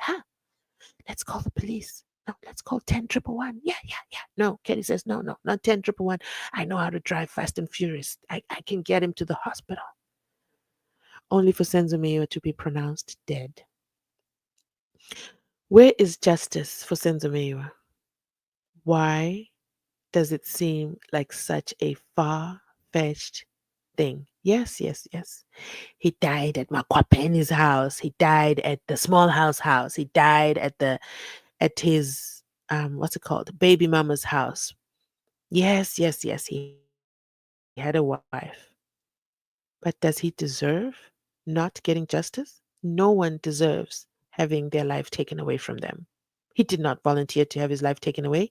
let's call the police. No, let's call 10 111. Yeah, yeah, yeah. No, Kelly says, no, no, not 10 111. I know how to drive fast and furious. I can get him to the hospital. Only for Senzo Meyiwa to be pronounced dead. Where is justice for Senzo Meyiwa? Why does it seem like such a far-fetched thing? Yes, yes, yes. He died at Makwapeni's house. He died at the small house. He died at his what's it called? Baby mama's house. Yes, yes, yes. He had a wife. But does he deserve not getting justice? No one deserves having their life taken away from them. He did not volunteer to have his life taken away.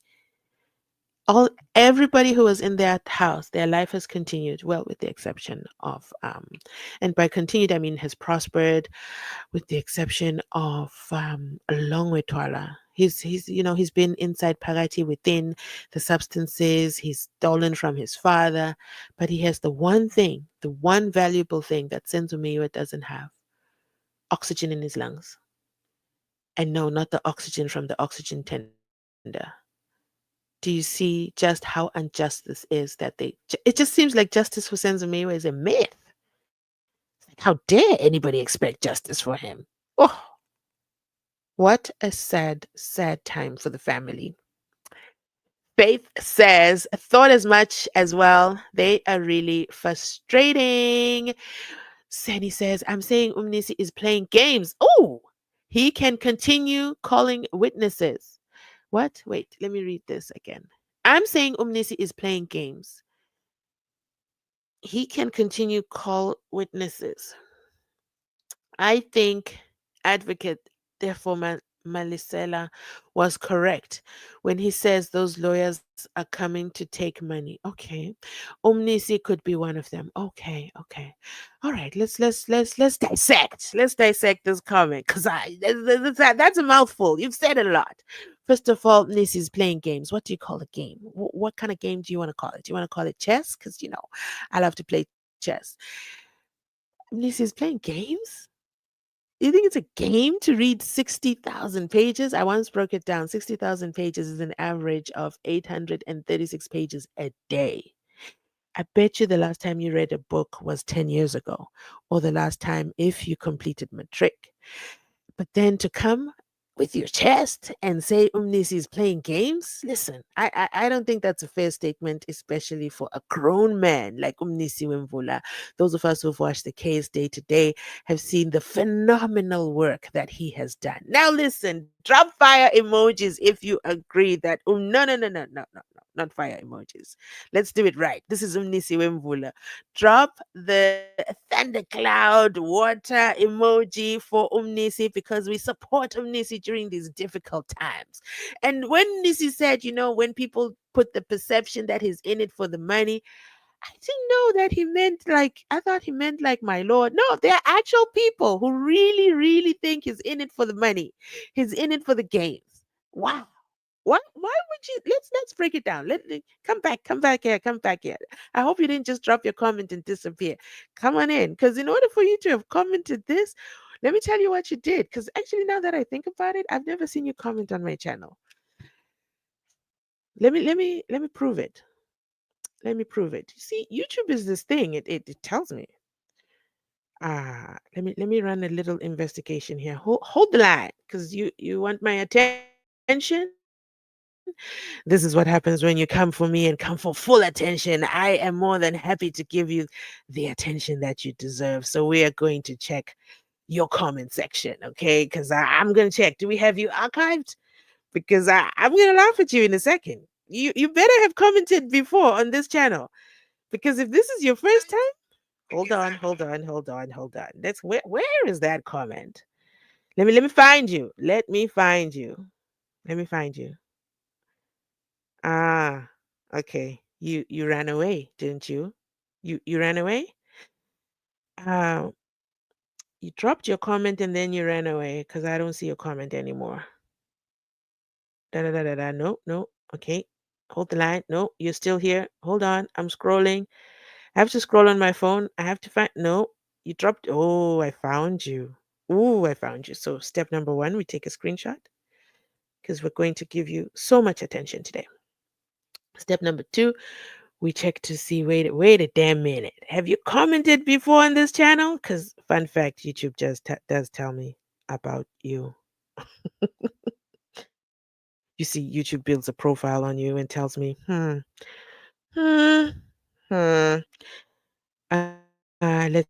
All Everybody who was in that house, their life has continued, well, with the exception of and by continued I mean has prospered, with the exception of Longwe Twala. He's been inside Parati within the substances. He's stolen from his father, but he has the one thing, the one valuable thing that Senzo Meyiwa doesn't have: oxygen in his lungs. And no, not the oxygen from the oxygen tender. Do you see just how unjust this is? It just seems like justice for Senzo Meyiwa is a myth. Like, how dare anybody expect justice for him? Oh, what a sad, sad time for the family. Faith says, thought as much as well. They are really frustrating. Sani says, I'm saying Umnisi is playing games. Oh, he can continue calling witnesses. What? Wait, let me read this again. I'm saying Umnisi is playing games. He can continue call witnesses. I think advocate Defoma Malisela was correct when he says those lawyers are coming to take money. Okay. Omnisi could be one of them. Okay, okay. All right, let's dissect. Let's dissect this comment because that's a mouthful. You've said a lot. First of all, Nisi's playing games. What do you call a game? What kind of game do you want to call it? Do you want to call it chess? Because I love to play chess. Nisi's playing games? You think it's a game to read 60,000 pages? I once broke it down. 60,000 pages is an average of 836 pages a day. I bet you the last time you read a book was 10 years ago, or the last time if you completed matric. But then to come with your chest and say Umnisi is playing games, listen, I don't think that's a fair statement, especially for a grown man like Umnisi Wimvula. Those of us who've watched the case day to day have seen the phenomenal work that he has done. Now listen, drop fire emojis if you agree that no, not fire emojis. Let's do it right. This is Umnisi Wimvula. Drop the thundercloud water emoji for Umnisi because we support Umnisi during these difficult times. And when Nisi said, when people put the perception that he's in it for the money, I didn't know that he meant like, I thought he meant like my lord. No, they're actual people who really, really think he's in it for the money. He's in it for the games. Wow. What? Why would you? Let's break it down. Come back here, come back here. I hope you didn't just drop your comment and disappear. Come on in, because in order for you to have commented this, let me tell you what you did. Because actually, now that I think about it, I've never seen you comment on my channel. Let me prove it. Let me prove it. You see, YouTube is this thing. It tells me. Let me run a little investigation here. Hold the line, because you want my attention. This is what happens when you come for me and come for full attention. I am more than happy to give you the attention that you deserve. So we are going to check your comment section, okay? Because I'm going to check. Do we have you archived? Because I'm going to laugh at you in a second. You better have commented before on this channel. Because if this is your first time, hold on. That's where is that comment? Let me find you. Let me find you. Ah, okay. You ran away, didn't you? You ran away? Uh, you dropped your comment and then you ran away because I don't see your comment anymore. Da da da da da. No, no. Okay. Hold the line. No, you're still here. Hold on. I'm scrolling. I have to scroll on my phone. I have to find. No, you dropped. Oh, I found you. Ooh, I found you. So step number one, we take a screenshot because we're going to give you so much attention today. Step number two, we check to see, wait a damn minute. Have you commented before on this channel? Because fun fact, YouTube just does tell me about you. You see, YouTube builds a profile on you and tells me, hmm, hmm. Let's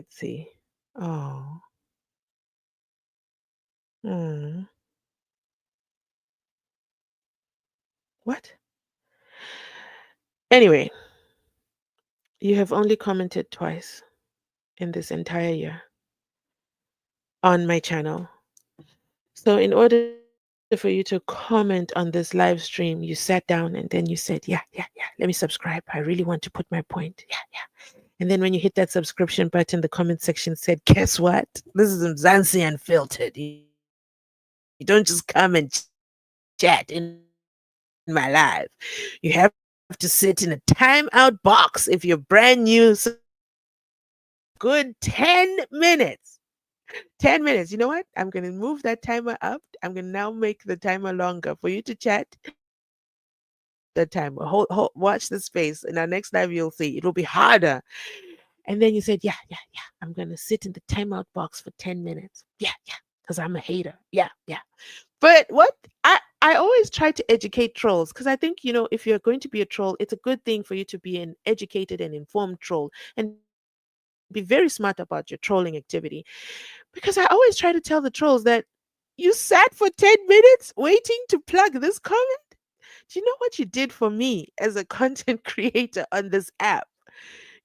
see. Oh, hmm. What? Anyway, you have only commented twice in this entire year on my channel. So, in order for you to comment on this live stream, you sat down and then you said, yeah, let me subscribe. I really want to put my point. Yeah. And then when you hit that subscription button, the comment section said, guess what? This is Mzansi Unfiltered. You don't just come and chat in my live. You have to sit in a timeout box if you're brand new subscriber for a good 10 minutes. 10 minutes. You know what? I'm going to move that timer up. I'm going to now make the timer longer for you to chat. Then I'm going to stop the timer. Watch the space. In our next live, you'll see it'll be harder. And then you said, yeah. I'm going to sit in the timeout box for 10 minutes. Yeah. Because I'm a hater. Yeah. But what? I always try to educate trolls because I think, if you're going to be a troll, it's a good thing for you to be an educated and informed troll and be very smart about your trolling activity. Because I always try to tell the trolls that you sat for 10 minutes waiting to plug this comment. Do you know what you did for me as a content creator on this app?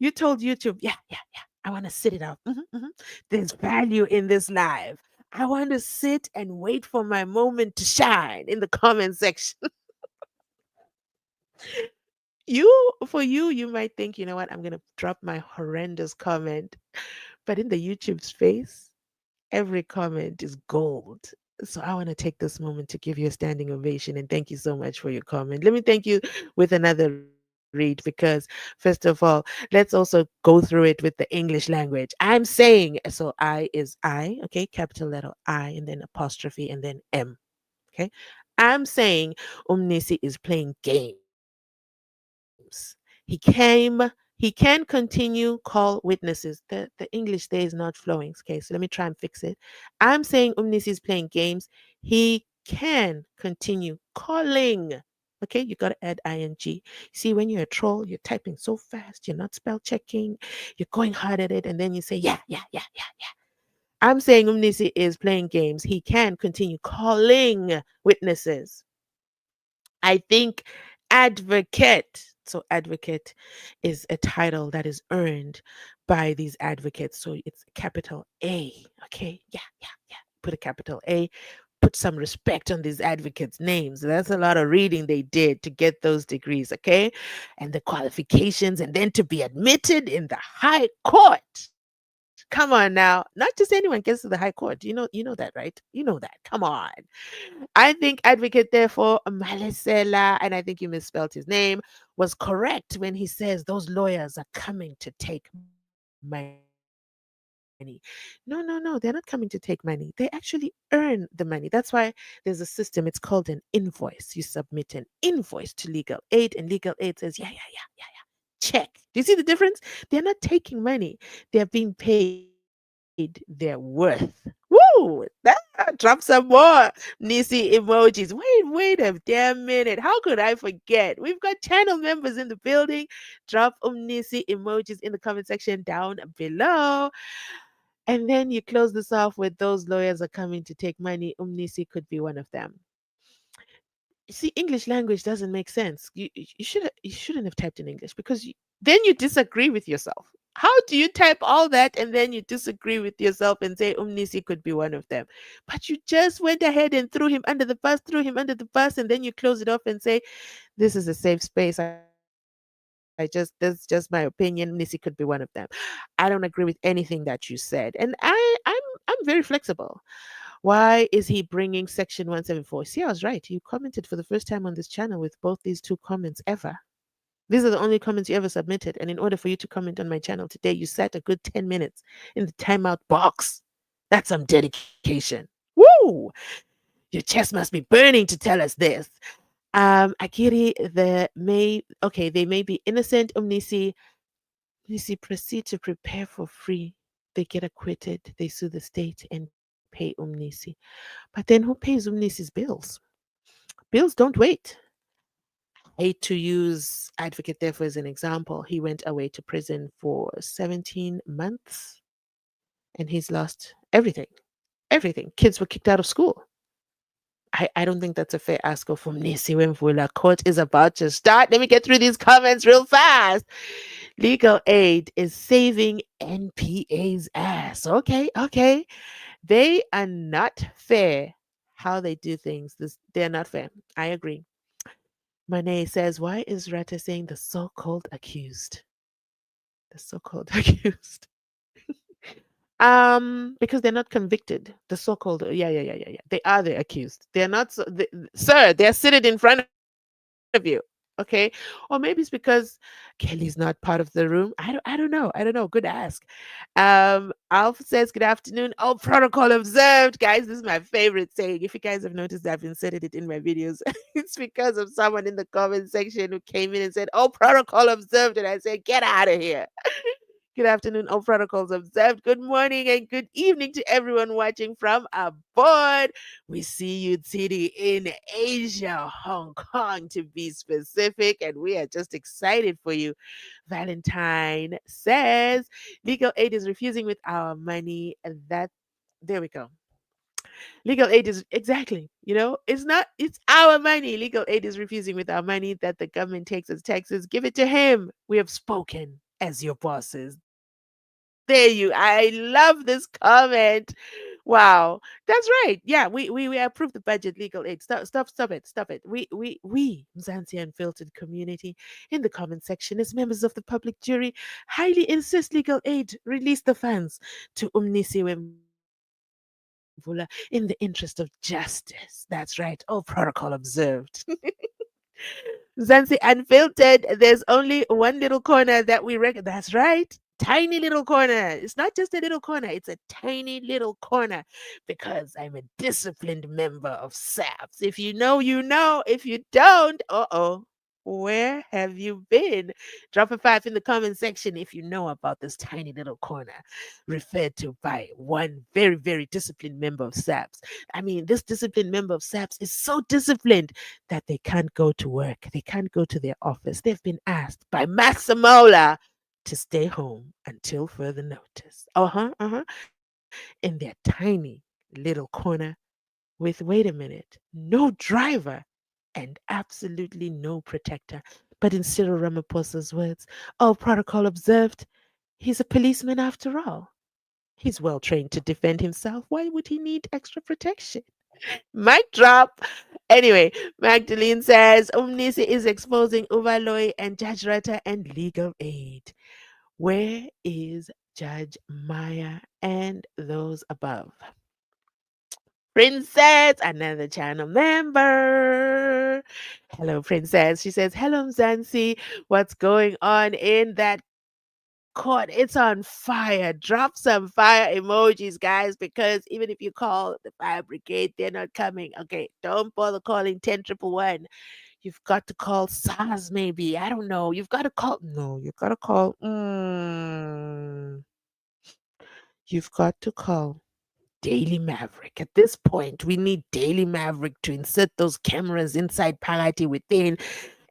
You told YouTube, yeah, I'm I want to sit it out. There's value in this live. I want to sit and wait for my moment to shine in the comment section. You might think, you know what, I'm going to drop my horrendous comment. But in the YouTube space, every comment is gold. So I want to take this moment to give you a standing ovation and thank you so much for your comment. Let me thank you with another read because, first of all, let's also go through it with the English language. I'm saying, so I is I, okay, capital letter I, and then apostrophe, and then M. Okay. I'm saying Umnisi is playing games. He can continue call witnesses. The English there is not flowing. Okay, so let me try and fix it. I'm saying Umnisi is playing games. He can continue calling. Okay, you got to add ing. See, when you're a troll, you're typing so fast, you're not spell checking, you're going hard at it, and then you say, yeah, yeah, yeah, yeah, yeah. I'm saying Umnisi is playing games. He can continue calling witnesses. I think advocate. So, advocate is a title that is earned by these advocates. So, it's capital A. Okay. Yeah, yeah, yeah. Put a capital A. Put some respect on these advocates' names. That's a lot of reading they did to get those degrees. Okay. And the qualifications, and then to be admitted in the high court. Come on now. Not just anyone gets to the high court. You know that, right? You know that. Come on. I think advocate therefore Malisela, and I think you misspelled his name, was correct when he says those lawyers are coming to take money. No, no, no, they're not coming to take money. They actually earn the money. That's why there's a system. It's called an invoice. You submit an invoice to legal aid, and legal aid says, yeah, yeah, yeah, yeah, yeah. Check. Do you see the difference? They're not taking money. They're being paid their worth. Woo! Drop some more Nisi emojis. Wait a damn minute. How could I forget? We've got channel members in the building. Drop Nisi emojis in the comment section down below. And then you close this off with those lawyers are coming to take money. Umnisi could be one of them. See, English language doesn't make sense. You shouldn't have typed in English because then you disagree with yourself. How do you type all that and then you disagree with yourself and say Umnisi could be one of them? But you just went ahead and threw him under the bus, and then you close it off and say, this is a safe space. That's just my opinion. Umnisi could be one of them. I don't agree with anything that you said. And I'm very flexible. Why is he bringing section 174? See, I was right. You commented for the first time on this channel with both these two comments ever. These are the only comments you ever submitted. And in order for you to comment on my channel today, you sat a good 10 minutes in the timeout box. That's some dedication. Woo! Your chest must be burning to tell us this. Akiri, they may be innocent. Omnisi proceed to prepare for free. They get acquitted. They sue the state and pay Umnisi. But then who pays Umnisi's bills? Bills don't wait. Hate to use advocate therefore as an example. He went away to prison for 17 months and he's lost everything. Everything. Kids were kicked out of school. I don't think that's a fair ask of Umnisi Wemvula. Court is about to start. Let me get through these comments real fast. Legal aid is saving NPA's ass. Okay, okay. They are not fair how they do things. They're not fair. I agree. Monet says, why is Rata saying the so-called accused? The so-called accused. Because they're not convicted. The so-called, yeah. They are the accused. They're not, sir. They're seated in front of you. Okay, or maybe it's because Kelly's not part of the room. I don't know. Good ask. Alf says, good afternoon. Oh, protocol observed, guys. This is my favorite saying. If you guys have noticed, I've inserted it in my videos. It's because of someone in the comment section who came in and said, oh, protocol observed, and I said, get out of here. Good afternoon, all protocols observed. Good morning and good evening to everyone watching from abroad. We see you, Titi, in Asia, Hong Kong to be specific, and we are just excited for you. Valentine says legal aid is refusing with our money. And that, there we go. Legal aid is exactly, it's our money. Legal aid is refusing with our money that the government takes as taxes. Give it to him. We have spoken as your bosses. There we go. There you. I love this comment. Wow, that's right. Yeah, we approve the budget legal aid. Stop it. We Mzansi Unfiltered community in the comment section as members of the public jury highly insist legal aid release the funds to Umnisiwe Mvula in the interest of justice. That's right. All protocol observed. Zanzi Unfiltered, there's only one little corner that we reckon. That's right. Tiny little corner. It's not just a little corner, it's a tiny little corner because I'm a disciplined member of SAPS. If you know, you know. If you don't, where have you been? Drop a five in the comment section if you know about this tiny little corner referred to by one very, very disciplined member of SAPS. I mean, this disciplined member of SAPS is so disciplined that they can't go to work. They can't go to their office. They've been asked by Maximola to stay home until further notice. In their tiny little corner with, wait a minute, no driver and absolutely no protector. But in Cyril Ramaphosa's words, all protocol observed, he's a policeman after all. He's well trained to defend himself. Why would he need extra protection? Mic drop. Anyway, Magdalene says Umnisi is exposing Uvaloi and Judge Rata and legal aid. Where is Judge Maya and those above? Princess, another channel member. Hello, Princess. She says, hello, Mzansi. What's going on in that court? It's on fire. Drop some fire emojis, guys, because even if you call the fire brigade, they're not coming. Okay, don't bother calling 10 111. You've got to call SARS, maybe. I don't know. You've got to call. No, you've got to call. You've got to call Daily Maverick. At this point, we need Daily Maverick to insert those cameras inside Parati within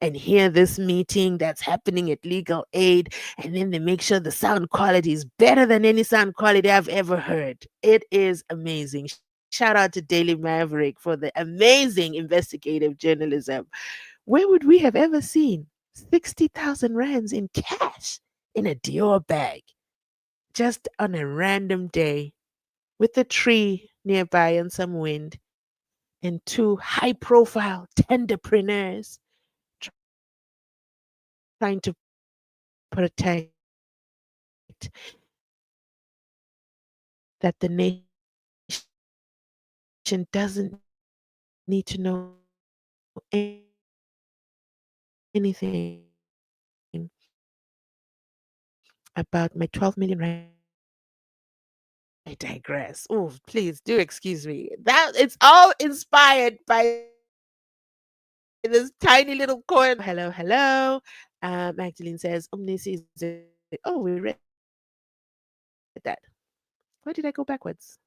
and hear this meeting that's happening at Legal Aid. And then they make sure the sound quality is better than any sound quality I've ever heard. It is amazing. Shout out to Daily Maverick for the amazing investigative journalism. Where would we have ever seen 60,000 rands in cash in a Dior bag just on a random day with a tree nearby and some wind, and two high profile tenderpreneurs trying to protect that the nation doesn't need to know anything about my 12 million rand investment. I digress. Oh, please do excuse me. That it's all inspired by this tiny little corner. Hello. Magdalene says, Omnisi is a. Oh, we read that. Why did I go backwards?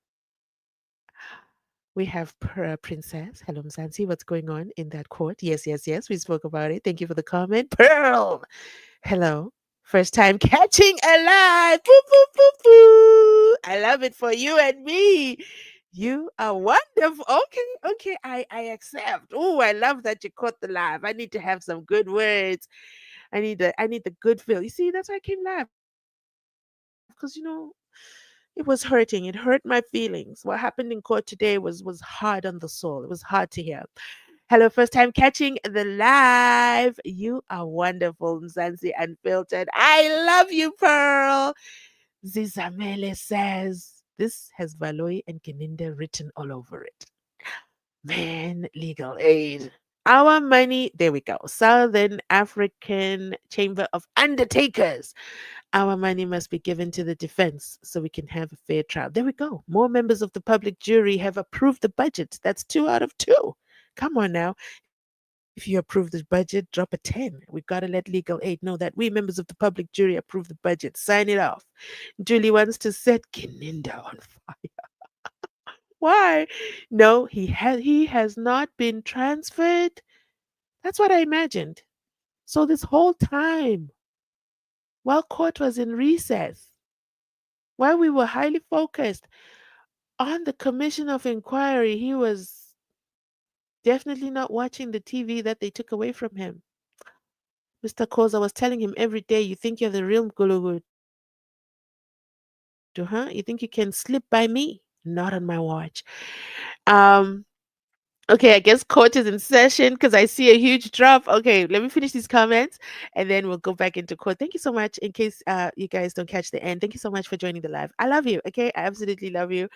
We have Princess. Hello, Mzansi. What's going on in that court? Yes. We spoke about it. Thank you for the comment. Pearl. Hello. First time catching alive. Boo, boo, boo, boo. I love it for you and me. You are wonderful. Okay. I accept. Oh, I love that you caught the laugh. I need to have some good words. I need the good feel. You see, that's why I came live because it was hurting. It hurt my feelings. What happened in court today was hard on the soul. It was hard to hear. Hello, first time catching the live. You are wonderful, Mzansi Unfiltered. I love you, Pearl. Zizamele says this has Valoy and Keninda written all over it. Man, legal aid. Our money, there we go. Southern African Chamber of Undertakers. Our money must be given to the defense so we can have a fair trial. There we go. More members of the public jury have approved the budget. That's 2 out of 2. Come on now. If you approve this budget, drop a 10. We've got to let legal aid know that we, members of the public jury, approve the budget. Sign it off. Julie wants to set Kininda on fire. Why? No, he has not been transferred. That's what I imagined. So this whole time, while court was in recess, while we were highly focused on the commission of inquiry, he was definitely not watching the TV that they took away from him. Mr. Koza was telling him every day, you think you're the real Gulugu. Today, to, huh? You think you can slip by me? Not on my watch. Um, okay, I guess court is in session because I see a huge drop. Okay, let me finish these comments and then we'll go back into court. Thank you so much. In case you guys don't catch the end, thank you so much for joining the live. I love you. Okay, I absolutely love you.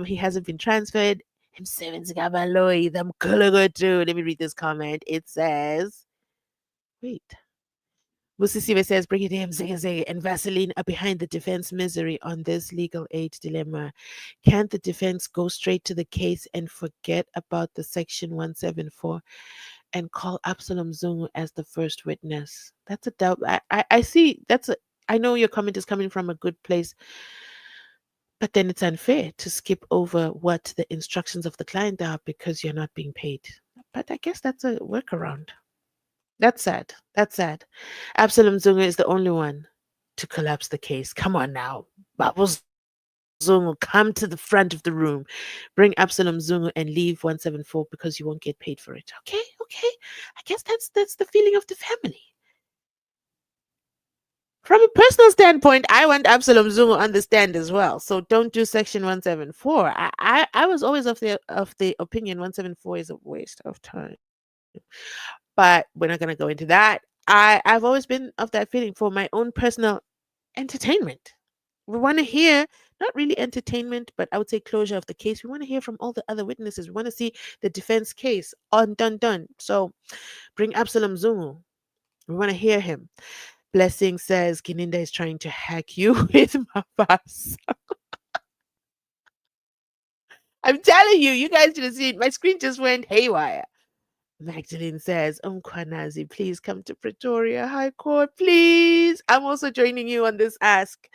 He hasn't been transferred. Himsebenzi kabaloyi, mkhulu kodwa. Let me read this comment. It says, wait. Busisiwe says Brigadier Mzege and Vaseline are behind the defense misery on this legal aid dilemma. Can't the defense go straight to the case and forget about the Section 174 and call Absalom Zungu as the first witness? That's a doubt. I see. I know your comment is coming from a good place, but then it's unfair to skip over what the instructions of the client are because you're not being paid. But I guess that's a workaround. That's sad. That's sad. Absalom Zungu is the only one to collapse the case. Come on now. Babu Zungu, come to the front of the room. Bring Absalom Zungu and leave 174 because you won't get paid for it. Okay, okay. I guess that's the feeling of the family. From a personal standpoint, I want Absalom Zungu on the stand as well. So don't do section 174. I was always of the opinion 174 is a waste of time. But we're not gonna go into that. I've always been of that feeling for my own personal entertainment. We want to hear not really entertainment, but I would say closure of the case. We want to hear from all the other witnesses. We want to see the defense case on done. So bring Absalom Zungu. We want to hear him. Blessing says Kininda is trying to hack you with my pass. I'm telling you, you guys should have seen. My screen just went haywire. Magdalene says, Kwanazi, please come to Pretoria High Court, please. I'm also joining you on this ask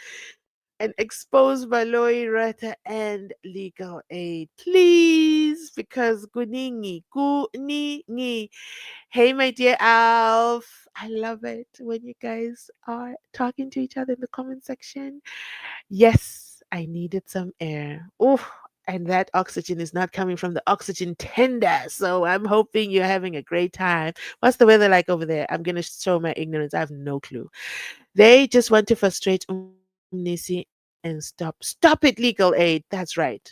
and expose Baloyi Rata and legal aid, please, because Guningi. Hey, my dear Alf. I love it when you guys are talking to each other in the comment section. Yes, I needed some air. Oh, and that oxygen is not coming from the oxygen tender. So I'm hoping you're having a great time. What's the weather like over there? I'm going to show my ignorance. I have no clue. They just want to frustrate Umnisi and stop. Stop it, legal aid. That's right.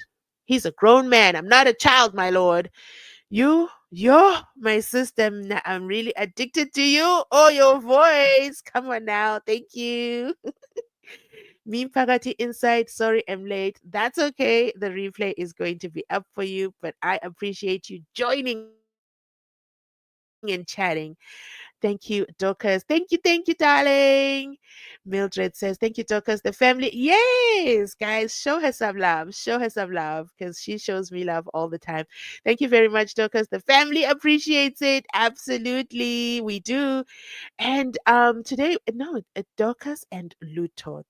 He's a grown man. I'm not a child, my lord. You're my system. I'm really addicted to you. Oh, your voice. Come on now. Thank you. Me Pagati Inside, sorry I'm late. That's okay. The replay is going to be up for you, but I appreciate you joining and chatting. Thank you, Dorcas. Thank you, darling. Mildred says, thank you, Dorcas. The family, yes, guys, show her some love. Show her some love because she shows me love all the time. Thank you very much, Dorcas. The family appreciates it. Absolutely, we do. And today, no, Dorcas and Luto.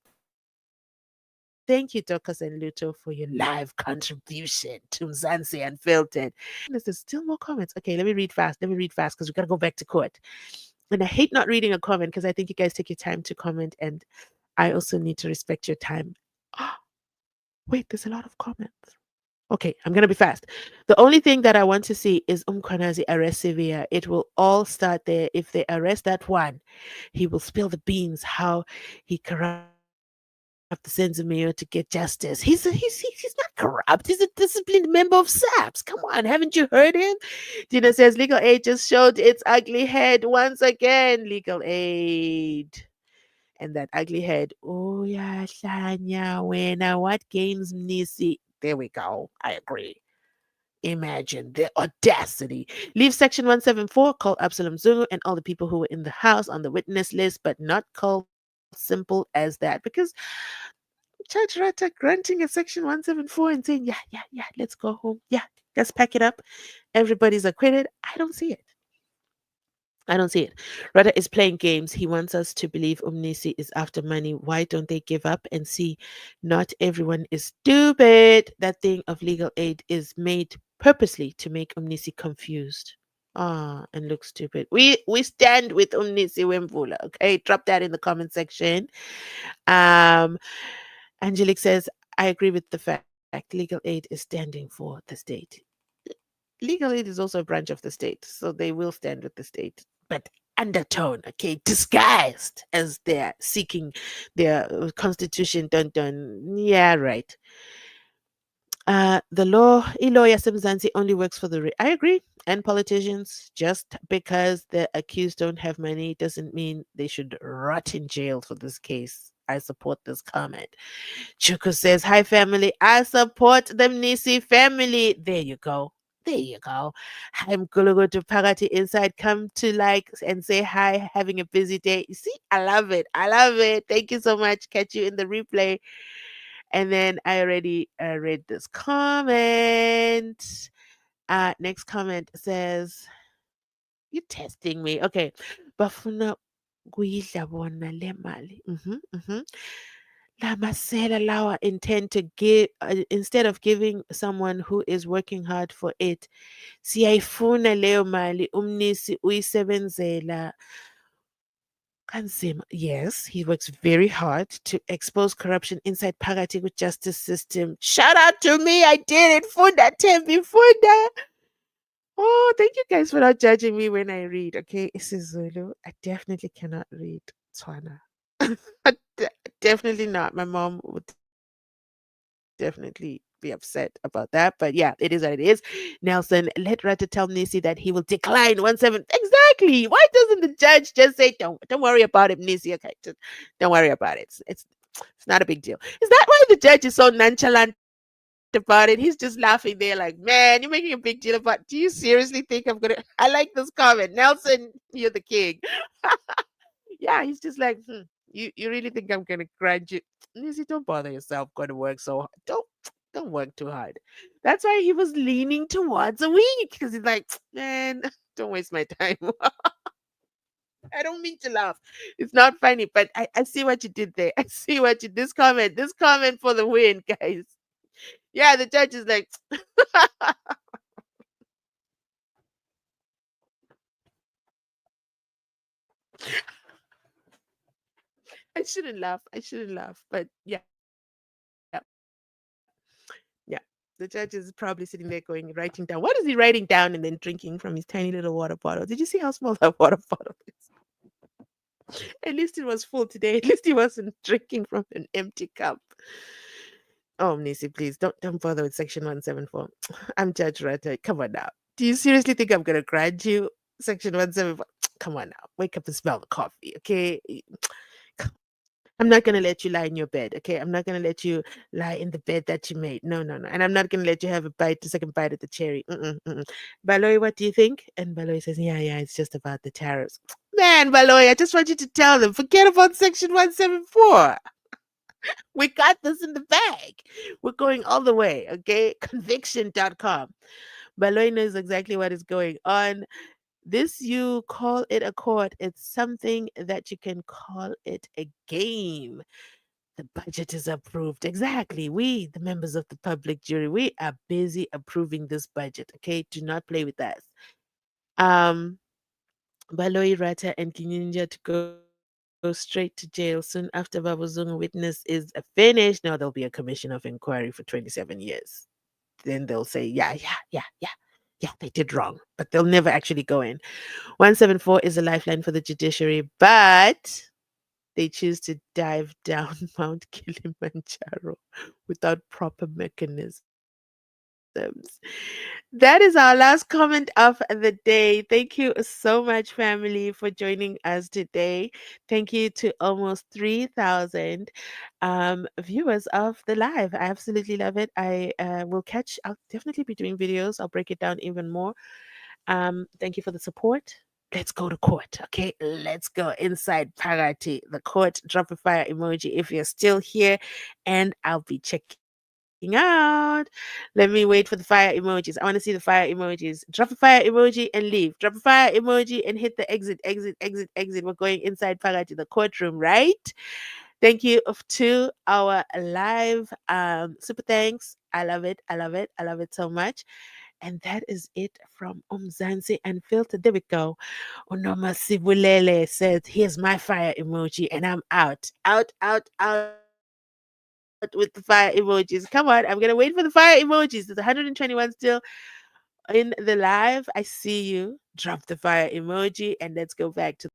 Thank you, Dorcas and Luto, for your live contribution to Mzansi Unfiltered. There's still more comments. Okay, let me read fast. Let me read fast because we got to go back to court. And I hate not reading a comment because I think you guys take your time to comment, and I also need to respect your time. Wait, there's a lot of comments. Okay, I'm gonna be fast. The only thing that I want to see is Umkwanazi arrest Sevilla. It will all start there. If they arrest that one, he will spill the beans how he corrupt the Senzo Meyiwa to get justice. He's not corrupt. He's a disciplined member of SAPS. Come on, haven't you heard him? Dina says legal aid just showed its ugly head once again. Legal aid. And that ugly head. Oh yeah, Shanya, when what games Nisi? There we go. I agree. Imagine the audacity. Leave section 174, call Absalom Zungu and all the people who were in the house on the witness list, but not call simple as that. Because Judge Rata granting a section 174 and saying, yeah, let's go home. Yeah, let's pack it up. Everybody's acquitted. I don't see it. I don't see it. Rata is playing games. He wants us to believe Umnisi is after money. Why don't they give up and see not everyone is stupid? That thing of legal aid is made purposely to make Umnisi confused. And look stupid. We stand with Umnisi Wemvula. Okay, drop that in the comment section. Angelique says, I agree with the fact legal aid is standing for the state. Legal aid is also a branch of the state, so they will stand with the state. But undertone, okay, disguised as they're seeking their constitution. Dun dun. Yeah, right. The law, lawyer Mzansi only works for the. I agree. And politicians, just because the accused don't have money doesn't mean they should rot in jail for this case. I support this comment. Chuku says, "Hi, family. I support the Nisi family." There you go. There you go. I'm gonna go to Pagati Inside. Come to like and say hi. Having a busy day. You see, I love it. I love it. Thank you so much. Catch you in the replay. And then I already read this comment. Next comment says, "You testing me?" Okay. Bafuna kuyidla bona le mali. La masela lawa intend to give instead of giving someone who is working hard for it. Siyayifuna leyo mali umnisi uyisebenzela kanzima. Yes, he works very hard to expose corruption inside Phakathi with justice system. Shout out to me. I did it. Funda Tembi Funda. Oh, thank you guys for not judging me when I read. Okay, isiZulu. I definitely cannot read Tswana. Definitely not. My mom would definitely be upset about that. But yeah, it is what it is. Nelson, let Rata tell Nisi that he will decline 1-7. Exactly. Why doesn't the judge just say, don't worry about it, Nisi? Okay, just don't worry about it. It's not a big deal. Is that why the judge is so nonchalant about it? He's just laughing there, like, man, you're making a big deal about. Do you seriously think I'm gonna? I like this comment, Nelson. You're the king. Yeah, he's just like, you really think I'm gonna grant you? Nisi, don't bother yourself. Going to work so hard. Don't work too hard. That's why he was leaning towards a week because he's like, man, don't waste my time. I don't mean to laugh. It's not funny, but I see what you did there. I see what you this comment for the win, guys. Yeah, the judge is like, I shouldn't laugh. I shouldn't laugh. But yeah, yeah. The judge is probably sitting there going, writing down. What is he writing down and then drinking from his tiny little water bottle? Did you see how small that water bottle is? At least it was full today. At least he wasn't drinking from an empty cup. Oh, Nisi, please don't bother with section 174. I'm Judge Rata. Come on now. Do you seriously think I'm gonna grant you section 174? Come on now. Wake up and smell the coffee, okay? I'm not gonna let you lie in your bed, okay? I'm not gonna let you lie in the bed that you made. No, no, no. And I'm not gonna let you have the second bite at the cherry. Baloy, what do you think? And Baloy says, yeah, it's just about the tariffs. Man, Baloy, I just want you to tell them, forget about section 174. We got this in the bag. We're going all the way, okay? Conviction.com. Baloy knows exactly what is going on. This, you call it a court, it's something that you can call it a game. The budget is approved. Exactly. We, the members of the public jury, we are busy approving this budget. Okay. Do not play with us. Um, Baloi Rata and Kininja to go straight to jail soon after Babuzunga witness is finished. Now there'll be a commission of inquiry for 27 years. Then they'll say, yeah, they did wrong, but they'll never actually go in. 174 is a lifeline for the judiciary, but they choose to dive down Mount Kilimanjaro without proper mechanisms. That is our last comment of the day. Thank you so much, family, for joining us today. Thank you to almost 3,000 viewers of the live. I absolutely love it. I'll definitely be doing videos. I'll break it down even more. Thank you for the support. Let's go to court. Okay, let's go inside Parati, the court. Drop a fire emoji if you're still here, and I'll be checking out. Let me wait for the fire emojis. I want to see the fire emojis. Drop a fire emoji and leave. Drop a fire emoji and hit the exit. We're going inside Parati, the courtroom, right? Thank you to our live super thanks. I love it. I love it. I love it so much. And that is it from Mzansi Unfiltered. There we go. Unoma Sibulele says, here's my fire emoji, and I'm out. Out with the fire emojis. Come on, I'm going to wait for the fire emojis. There's 121 still in the live. I see you. drop the fire emoji, and let's go back to